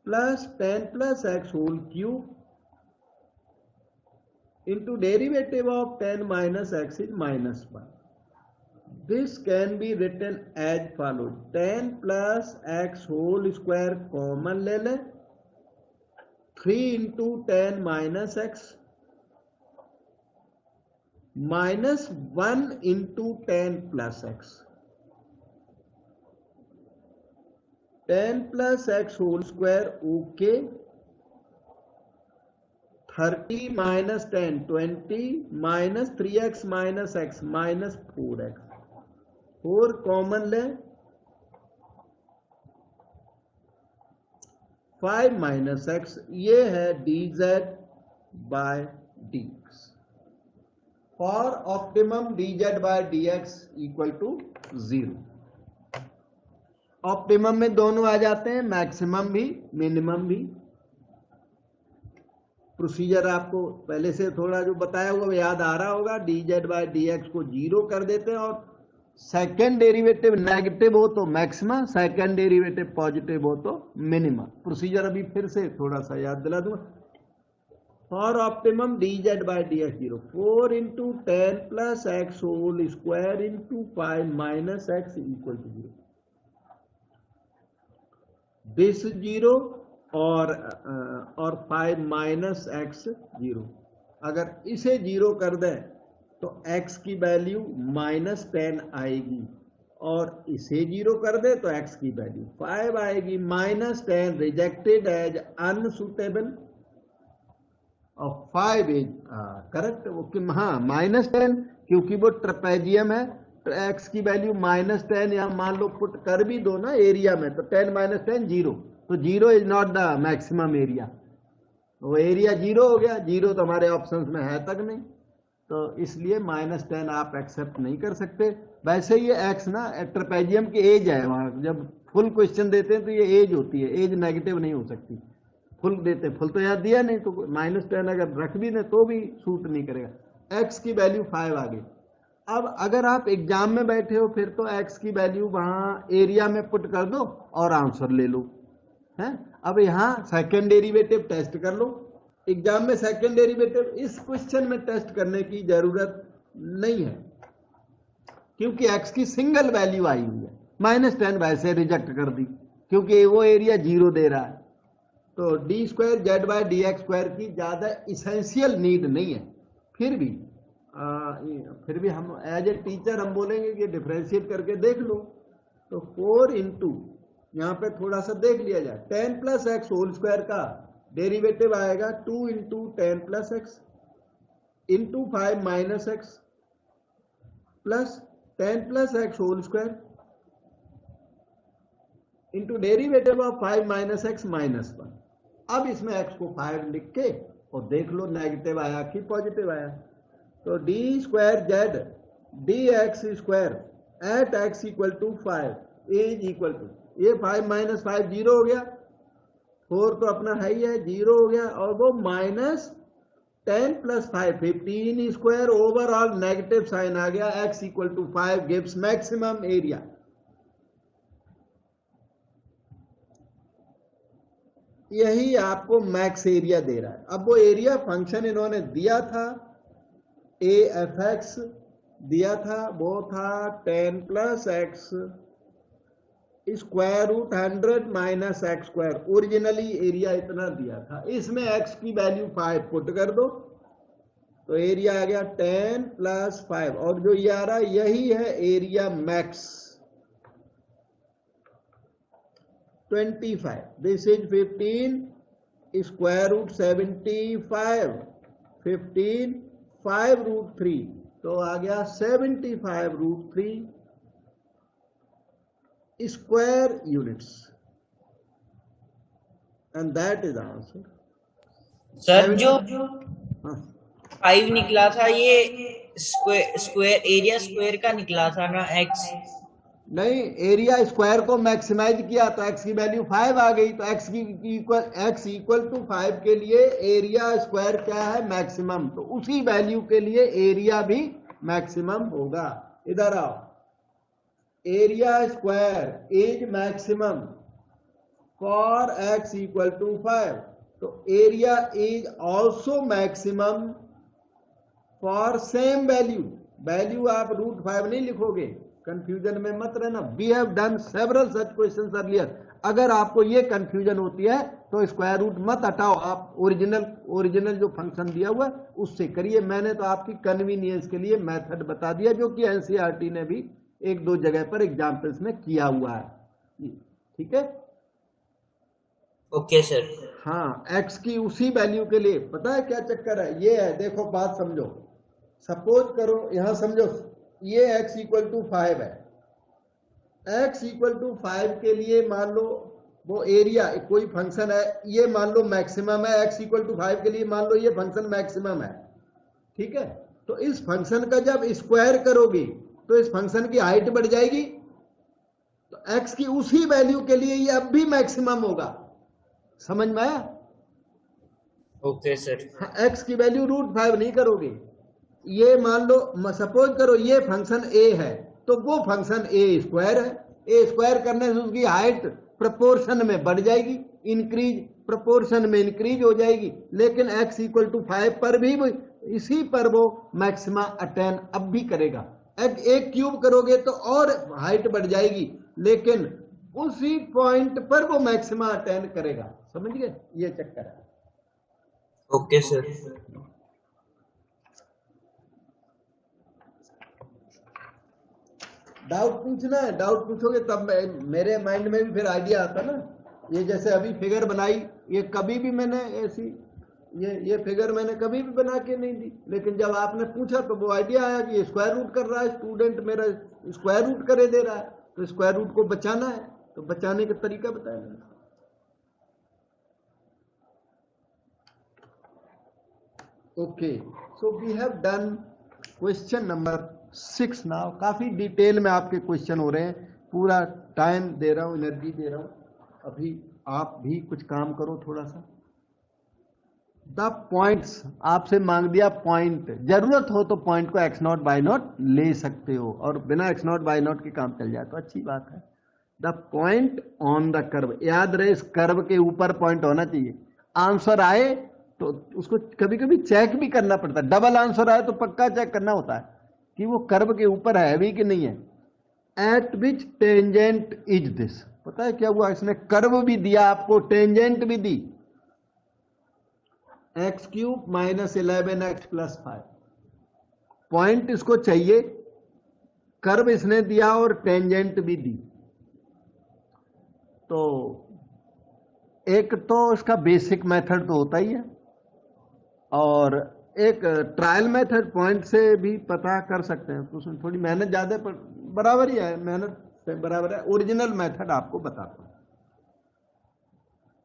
plus 10 + x whole cube into derivative of 10 - x is -1। This can be written as follows: 10 + x whole square common ले ले, 3 into 10 - x -1 into 10 + x। 10 + x whole square okay, 30 - 10 20 -3x - x -4x। 4 common ले, 5 - x। ये है dz/dx। For optimum dz/dx = 0। Optimum में दोनों आ जाते हैं, maximum भी मिनिमम भी। प्रोसीजर आपको पहले से थोड़ा जो बताया हुआ याद आ रहा होगा। dz/dx को 0 कर देते हैं और सेकेंड डेरिवेटिव नेगेटिव हो तो मैक्सिमा, सेकेंड डेरिवेटिव पॉजिटिव हो तो मिनिमा। प्रोसीजर अभी फिर से थोड़ा सा याद दिला दूंगा। For optimum dz/dx 0, 4 into 10 + x whole square into 5 - x = 0। This 0 और 5 - x 0। अगर इसे 0 कर दें तो x की वैल्यू -10 आएगी, और इसे 0 कर दे तो x की वैल्यू 5 आएगी। -10 रिजेक्टेड एज अनसुटेबल और 5 इज करेक्ट। हाँ, -10 क्योंकि वो ट्रेपेजियम है तो x की वैल्यू -10 या मान लो पुट कर भी दो ना एरिया में, तो 10 - 10 0। तो 0 is not the maximum area. वो एरिया 0 हो गया, 0 तो हमारे ऑप्शंस में है तक नहीं, तो इसलिए -10 आप एक्सेप्ट नहीं कर सकते। वैसे ये x ना ट्रेपेजियम की एज है, वहां जब फुल क्वेश्चन देते हैं तो ये एज होती है, एज नेगेटिव नहीं हो सकती। फुल देते, फुल तो याद दिया नहीं, तो -10 अगर रख भी दें तो भी सूट नहीं करेगा। एक्स की वैल्यू 5 आ गई। अब अगर आप एग्जाम में बैठे हो फिर तो एक्स की वैल्यू वहाँ एरिया में पुट कर दो और आंसर ले लो, हैं। अब यहाँ सेकेंड डेरिवेटिव टेस्ट कर लो। एग्जाम में सेकेंड डेरिवेटिव इस क्वेश्चन में टेस्ट करने की जरूरत नहीं है, क्योंकि एक्स की सिंगल वैल्यू आई हुई है। -10 वैसे रिजेक्ट कर दी क्योंकि वो एरिया 0 दे रहा है। तो d² z/dx² की ज्यादा इसेंशियल नीड नहीं है। फिर भी हम एज ए टीचर हम बोलेंगे कि डिफरेंशिएट करके देख लो। तो 4 इंटू यहाँ पे थोड़ा सा देख लिया जाए, 10 + x होल स्क्वायर का डेरिवेटिव आएगा 2 into 10 + x into 5 - x plus 10 + x whole square into derivative of 5 - x -1। अब इसमें x को 5 लिख के और देख लो नेगेटिव आया कि पॉजिटिव आया। तो d² z dx² at x = 5 is equal to, ये 5 - 5 0 हो गया, 4 तो अपना है ही है, 0 हो गया, और वो -10 + 5 15² ओवरऑल नेगेटिव साइन आ गया। x = 5 gives maximum area. यही आपको मैक्स एरिया दे रहा है। अब वो एरिया फंक्शन इन्होंने दिया था, AFX दिया था, वो था 10 + x √100 - x²। ओरिजिनली एरिया इतना दिया था, इसमें x की वैल्यू 5 पुट कर दो तो एरिया आ गया 10 + 5, और जो ये आ रहा है यही है एरिया मैक्स 25। दिस इज 15 √75 15 5√3, तो आ गया 75√3 square units, and that is answer. Sir जो 5 निकला था ये स्क्वायर एरिया स्क्वायर का निकला था ना, x नहीं, एरिया स्क्वायर को मैक्सिमाइज किया तो x की वैल्यू 5 आ गई, तो x इक्वल टू 5 के लिए एरिया स्क्वायर क्या है, मैक्सिमम। तो उसी वैल्यू के लिए एरिया भी मैक्सिमम होगा। इधर आओ, area square is maximum for x = 5, तो area is also maximum for same value आप √5 नहीं लिखोगे, कंफ्यूजन में मत रहना। We have done several such questions earlier. अगर आपको ये कंफ्यूजन होती है तो स्क्वायर रूट मत हटाओ, आप ओरिजिनल जो फंक्शन दिया हुआ है उससे करिए। मैंने तो आपकी कन्वीनियंस के लिए मेथड बता दिया, जो कि एनसीईआरटी ने भी 1-2 जगह पर एग्जाम्पल्स में किया हुआ है। ठीक है, ओके सर। हाँ, x की उसी वैल्यू के लिए पता है क्या चक्कर है, ये है, देखो बात समझो। सपोज करो, यहां समझो, ये x = 5 है। x = 5 के लिए मान लो वो एरिया कोई फंक्शन है, ये मान लो मैक्सिमम है। x = 5 के लिए मान लो ये फंक्शन मैक्सिमम है, ठीक है। तो इस फंक्शन का जब स्क्वायर करोगे तो इस फंक्शन की हाइट बढ़ जाएगी, तो x की उसी वैल्यू के लिए ये अब भी मैक्सिमम होगा। समझ में आया? Okay sir. x की वैल्यू √5 नहीं करोगे। ये मान लो, सपोज करो ये फंक्शन a है, तो वो फंक्शन a² है। a² करने से उसकी हाइट प्रोपोर्शन में बढ़ जाएगी, प्रोपोर्शन में इंक्रीज हो जाएगी। लेकिन x = 5 पर भी इसी पर वो मैक्सिमा अटेन अब भी करेगा। एक क्यूब करोगे तो और हाइट बढ़ जाएगी, लेकिन उसी पॉइंट पर वो मैक्सिमा अटेन करेगा। समझ गए? ये चक्कर है। Okay sir. डाउट पूछना है, डाउट पूछोगे तब मेरे माइंड में भी फिर आइडिया आता ना। ये जैसे अभी फिगर बनाई, ये कभी भी मैंने ऐसी ये फिगर मैंने कभी भी बना के नहीं दी, लेकिन जब आपने पूछा तो वो आइडिया आया कि ये स्क्वायर रूट कर रहा है, स्टूडेंट मेरा स्क्वायर रूट करे दे रहा है, तो स्क्वायर रूट को बचाना है, तो बचाने का तरीका बताया मैंने। Okay, so we have done question number 6 now. काफी डिटेल में आपके क्वेश्चन हो रहे हैं, पूरा टाइम दे रहा हूं, एनर्जी दे रहा हूं। अभी आप भी कुछ काम करो थोड़ा सा। द पॉइंट्स आपसे मांग दिया पॉइंट, जरूरत हो तो पॉइंट को x नॉट बाई नॉट ले सकते हो और बिना x नॉट बाई नॉट के काम चल जाए तो अच्छी बात है। The point on the curve, याद रहे इस कर्व के ऊपर पॉइंट होना चाहिए। आंसर आए तो उसको कभी कभी चेक भी करना पड़ता है, डबल आंसर आए तो पक्का चेक करना होता है कि वो कर्व के ऊपर है भी कि नहीं है। Eight which tangent is this, पता है क्या हुआ, इसने कर्व भी दिया आपको, टेंजेंट भी दी, x cube minus 11x plus 5। Point इसको चाहिए, कर्व इसने दिया और टेंजेंट भी दी। तो एक तो इसका बेसिक मेथड तो होता ही है और एक ट्रायल मेथड पॉइंट से भी पता कर सकते हैं, तो उसमें थोड़ी मेहनत ज्यादा पर बराबर ही है, मेहनत से बराबर है। ओरिजिनल मेथड आपको बताता हूं।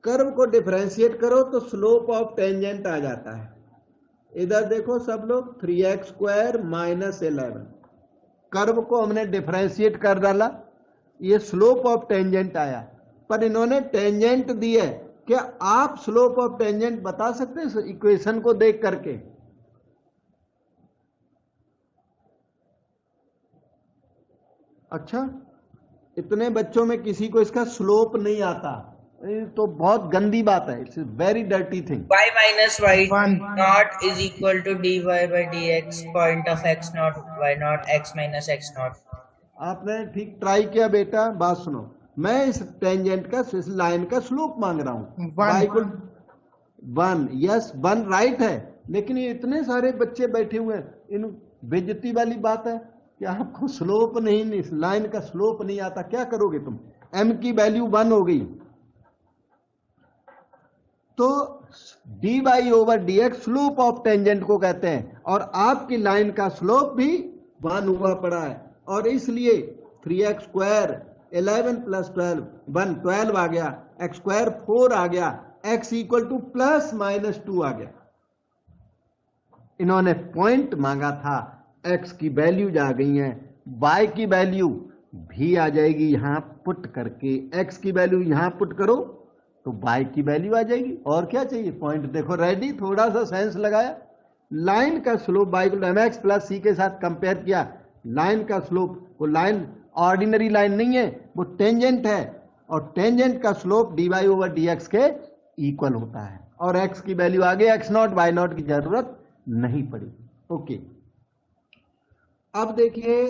कर्व को डिफरेंशिएट करो तो स्लोप ऑफ टेंजेंट आ जाता है। इधर देखो सब लोग 3x स्क्वायर माइनस 11, कर्व को हमने डिफरेंशिएट कर डाला, ये स्लोप ऑफ टेंजेंट आया। पर इन्होंने टेंजेंट दी है, क्या आप स्लोप ऑफ टेंजेंट बता सकते हैं इस इक्वेशन को देख करके? अच्छा, इतने बच्चों में किसी को इसका स्लोप नहीं आता, ये तो बहुत गंदी बात है, it's very dirty thing. y minus y naught is equal to dy by dx point of x naught y naught x minus x naught। आपने ठीक ट्राई किया बेटा, बात सुनो, मैं इस टेंजेंट का, इस लाइन का स्लोप मांग रहा हूं, y 1, यस 1 राइट है, लेकिन ये इतने सारे बच्चे बैठे हुए हैं, इन बेइज्जती वाली बात है कि आपको स्लोप नहीं, इस लाइन का स्लोप नहीं आता, क्या करोगे तुम? m की वैल्यू 1 हो गई तो dy over dx slope of tangent को कहते हैं, और आपकी लाइन का स्लोप भी 1 हुआ पड़ा है, और इसलिए 3x स्क्वायर 11 प्लस 12 12 आ गया, x स्क्वायर 4 आ गया, x equal two plus minus 2 आ गया। इन्होंने पॉइंट मांगा था, x की वैल्यूज आ गई हैं, y की वैल्यू भी आ जाएगी यहां पुट करके, x की वैल्यू यहां पुट करो तो y की वैल्यू आ जाएगी, और क्या चाहिए? पॉइंट देखो रेडी, थोड़ा सा सेंस लगाया, लाइन का स्लोप y को mx प्लस c के साथ कंपेयर किया, लाइन का स्लोप, वो लाइन ऑर्डिनरी लाइन नहीं है, वो टेंजेंट है, और टेंजेंट का स्लोप dy ओवर dx के इक्वल होता है, और x की वैल्यू आ गई, x नॉट y नॉट की जरूरत नहीं पड़ी। ओके, अब देखिए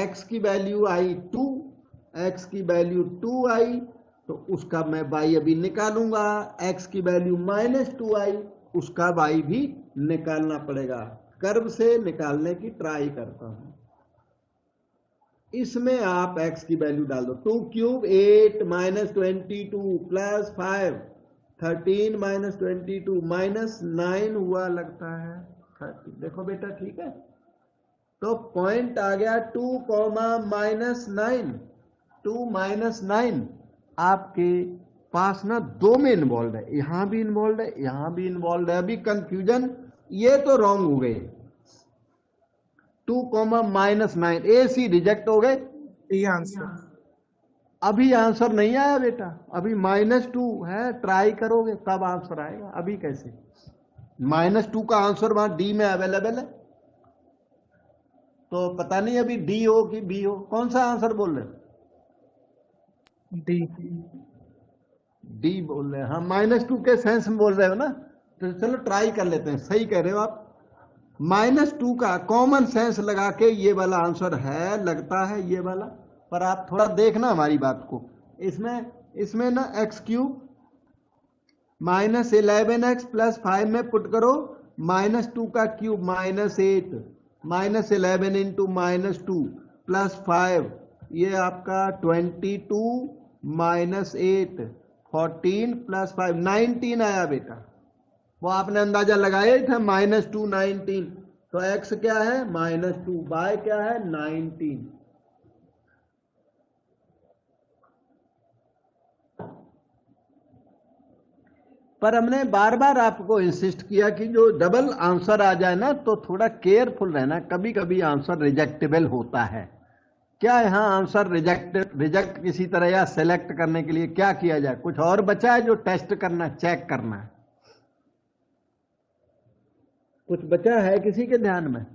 x की वैल्यू आई 2, x की वैल्यू 2 आई, तो उसका मैं y अभी निकालूंगा, x की वैल्यू माइनस 2 आई, उसका y भी निकालना पड़ेगा। कर्व से निकालने की ट्राई करता हूं, इसमें आप x की वैल्यू डाल दो, 2 cube 8 minus 22 plus 5 13 minus 22 minus 9 हुआ लगता है 30। देखो बेटा ठीक है, तो पॉइंट आ गया 2 माइनस 9, 2 माइनस 9। आपके पास ना दो में इन्वॉल्व है, यहां भी इन्वॉल्व है, यहां भी इन्वॉल्व है, अभी कंफ्यूजन, ये तो रॉन्ग हो गए, 2 माइनस 9 ए सी रिजेक्ट हो गए, ये आंसर अभी आंसर नहीं आया बेटा, अभी -2 है, ट्राई करोगे तब आंसर आएगा, अभी कैसे? -2 का आंसर वहां डी में अवेलेबल है, तो पता नहीं अभी डी हो कि बी हो, कौन सा आंसर बोल रहे हो? डी बोल रहे हैं, हाँ -2 के सेंस में बोल रहे हो ना, तो चलो ट्राई कर लेते हैं, सही कह रहे हो आप। -2 का कॉमन सेंस लगा के ये वाला आंसर है, लगता है ये वाला, पर आप थोड़ा देखना हमारी बात को, इसमें ना x cube minus 11x plus 5 में पुट करो, -2 का क्यूब -8 माइनस 11 इंटू -2 प्लस 5, ये आपका 22 माइनस 8 14 प्लस 5 19 आया बेटा, वो आपने अंदाजा लगाया ही था, -2 19, तो x क्या है -2, y क्या है 19। पर हमने बार बार आपको इंसिस्ट किया कि जो डबल आंसर आ जाए ना तो थोड़ा केयरफुल रहना, कभी कभी आंसर रिजेक्टेबल होता है। क्या यहाँ आंसर रिजेक्ट किसी तरह या सेलेक्ट करने के लिए क्या किया जाए? कुछ और बचा है जो टेस्ट करना, चेक करना है? कुछ बचा है किसी के ध्यान में?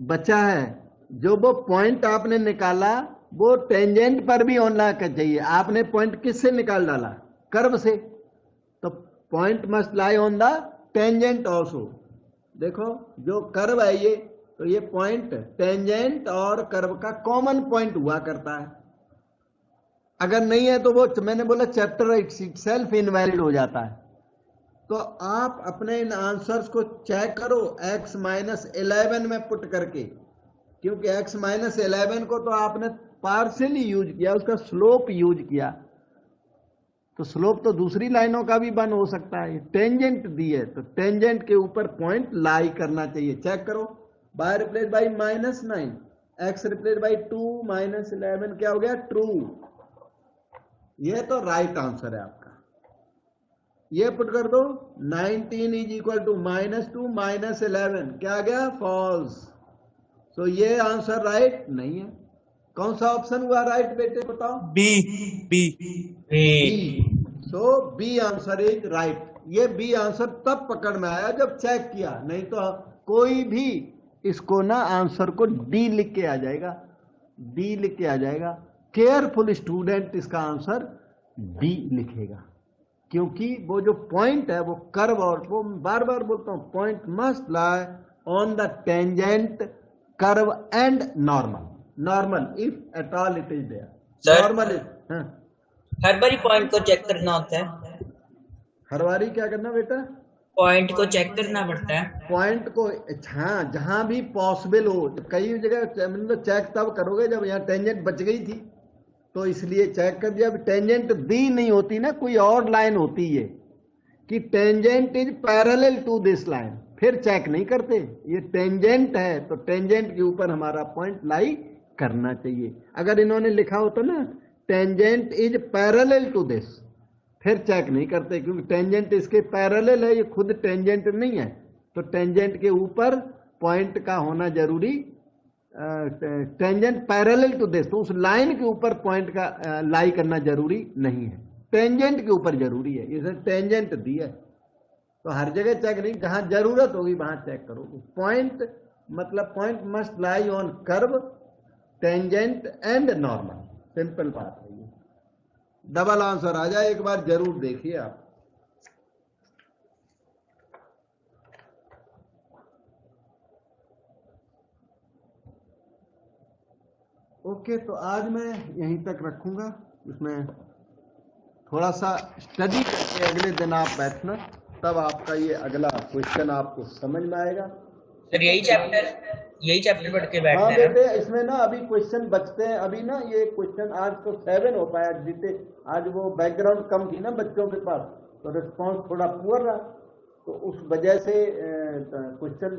बचा है? जो वो पॉइंट आपने निकाला वो टेंजेंट पर भी होना चाहिए। आपने पॉइंट किससे निकाल डाला? कर्व से। तो point must lie on the tangent also. देखो जो कर्व है ये, तो ये पॉइंट टेंजेंट और कर्व का कॉमन पॉइंट हुआ करता है। अगर नहीं है तो वो, मैंने बोला चैप्टर इटसेल्फ इनवैलिड हो जाता है। तो आप अपने इन आंसर्स को चेक करो x-11 में पुट करके, क्योंकि x-11 को तो आपने पार्शियली यूज किया, उसका स्लोप यूज किया, तो स्लोप तो दूसरी लाइनों का भी बन हो सकता है। टेंजेंट दी है तो टेंजेंट के ऊपर पॉइंट लाई करना चाहिए। चेक करो, y replace by -9, x replace by 2 -11 क्या हो गया? ट्रू। ये तो राइट आंसर है आपका। ये पुट कर दो, 19 इज इक्वल टू -2 -11 क्या आ गया? फॉल्स। सो ये आंसर राइट नहीं है। कौन सा ऑप्शन हुआ राइट बेटे बताओ? B B so B answer is right. ये बी आंसर तब पकड़ में आया जब चेक किया, नहीं तो कोई भी इसको ना आंसर को डी लिख के आ जाएगा, डी लिख के आ जाएगा। केयरफुल स्टूडेंट इसका आंसर डी लिखेगा, क्योंकि वो जो पॉइंट है वो कर्व, और वो बार बार बोलता हूं, point must lie on the tangent curve and normal if at all it is there. Sir? Normal is हर बारी पॉइंट को चेक करना होता है, हर बारी क्या करना बेटा? पॉइंट को चेक करना पड़ता है। पॉइंट को, हाँ, जहां भी पॉसिबल हो। कई जगह मतलब चेक तब करोगे जब यहाँ टेंजेंट बच गई थी, तो इसलिए चेक कर दिया। अब टेंजेंट दी नहीं होती ना, कोई और लाइन होती है कि tangent is parallel to this line, फिर चेक नहीं करते। ये टेंजेंट है तो टेंजेंट के ऊपर हमारा पॉइंट लाई करना चाहिए। अगर इन्होंने लिखा होता ना tangent is parallel to this, फिर चेक नहीं करते, क्योंकि टेंजेंट इसके पैरेलल है, ये खुद टेंजेंट नहीं है। तो टेंजेंट के ऊपर पॉइंट का होना जरूरी, टेंजेंट पैरेलल टू दिस, तो उस लाइन के ऊपर पॉइंट का लाई करना जरूरी नहीं है, टेंजेंट के ऊपर जरूरी है। इसे टेंजेंट दी है तो हर जगह चेक नहीं, जहां जरूरत होगी वहां चेक करोगे। पॉइंट मतलब point must lie on curve, tangent and normal. Simple बात है ये। डबल आंसर आ जाए एक बार जरूर देखिए आप। ओके, तो आज मैं यहीं तक रखूंगा। इसमें थोड़ा सा स्टडी करके अगले दिन आप बैठना, तब आपका ये अगला क्वेश्चन आपको समझ में आएगा। सर यही चैप्टर पढ़ के हाँ बैठना है। बेटे, इसमें ना अभी क्वेश्चन बचते हैं। अभी ना ये क्वेश्चन आज तो 7 हो पाया, जीते आज वो बैकग्राउंड कम थी ना बच्चों के पास, तो रिस्पॉन्स थोड़ा पुअर रहा, तो उस वजह से क्वेश्चन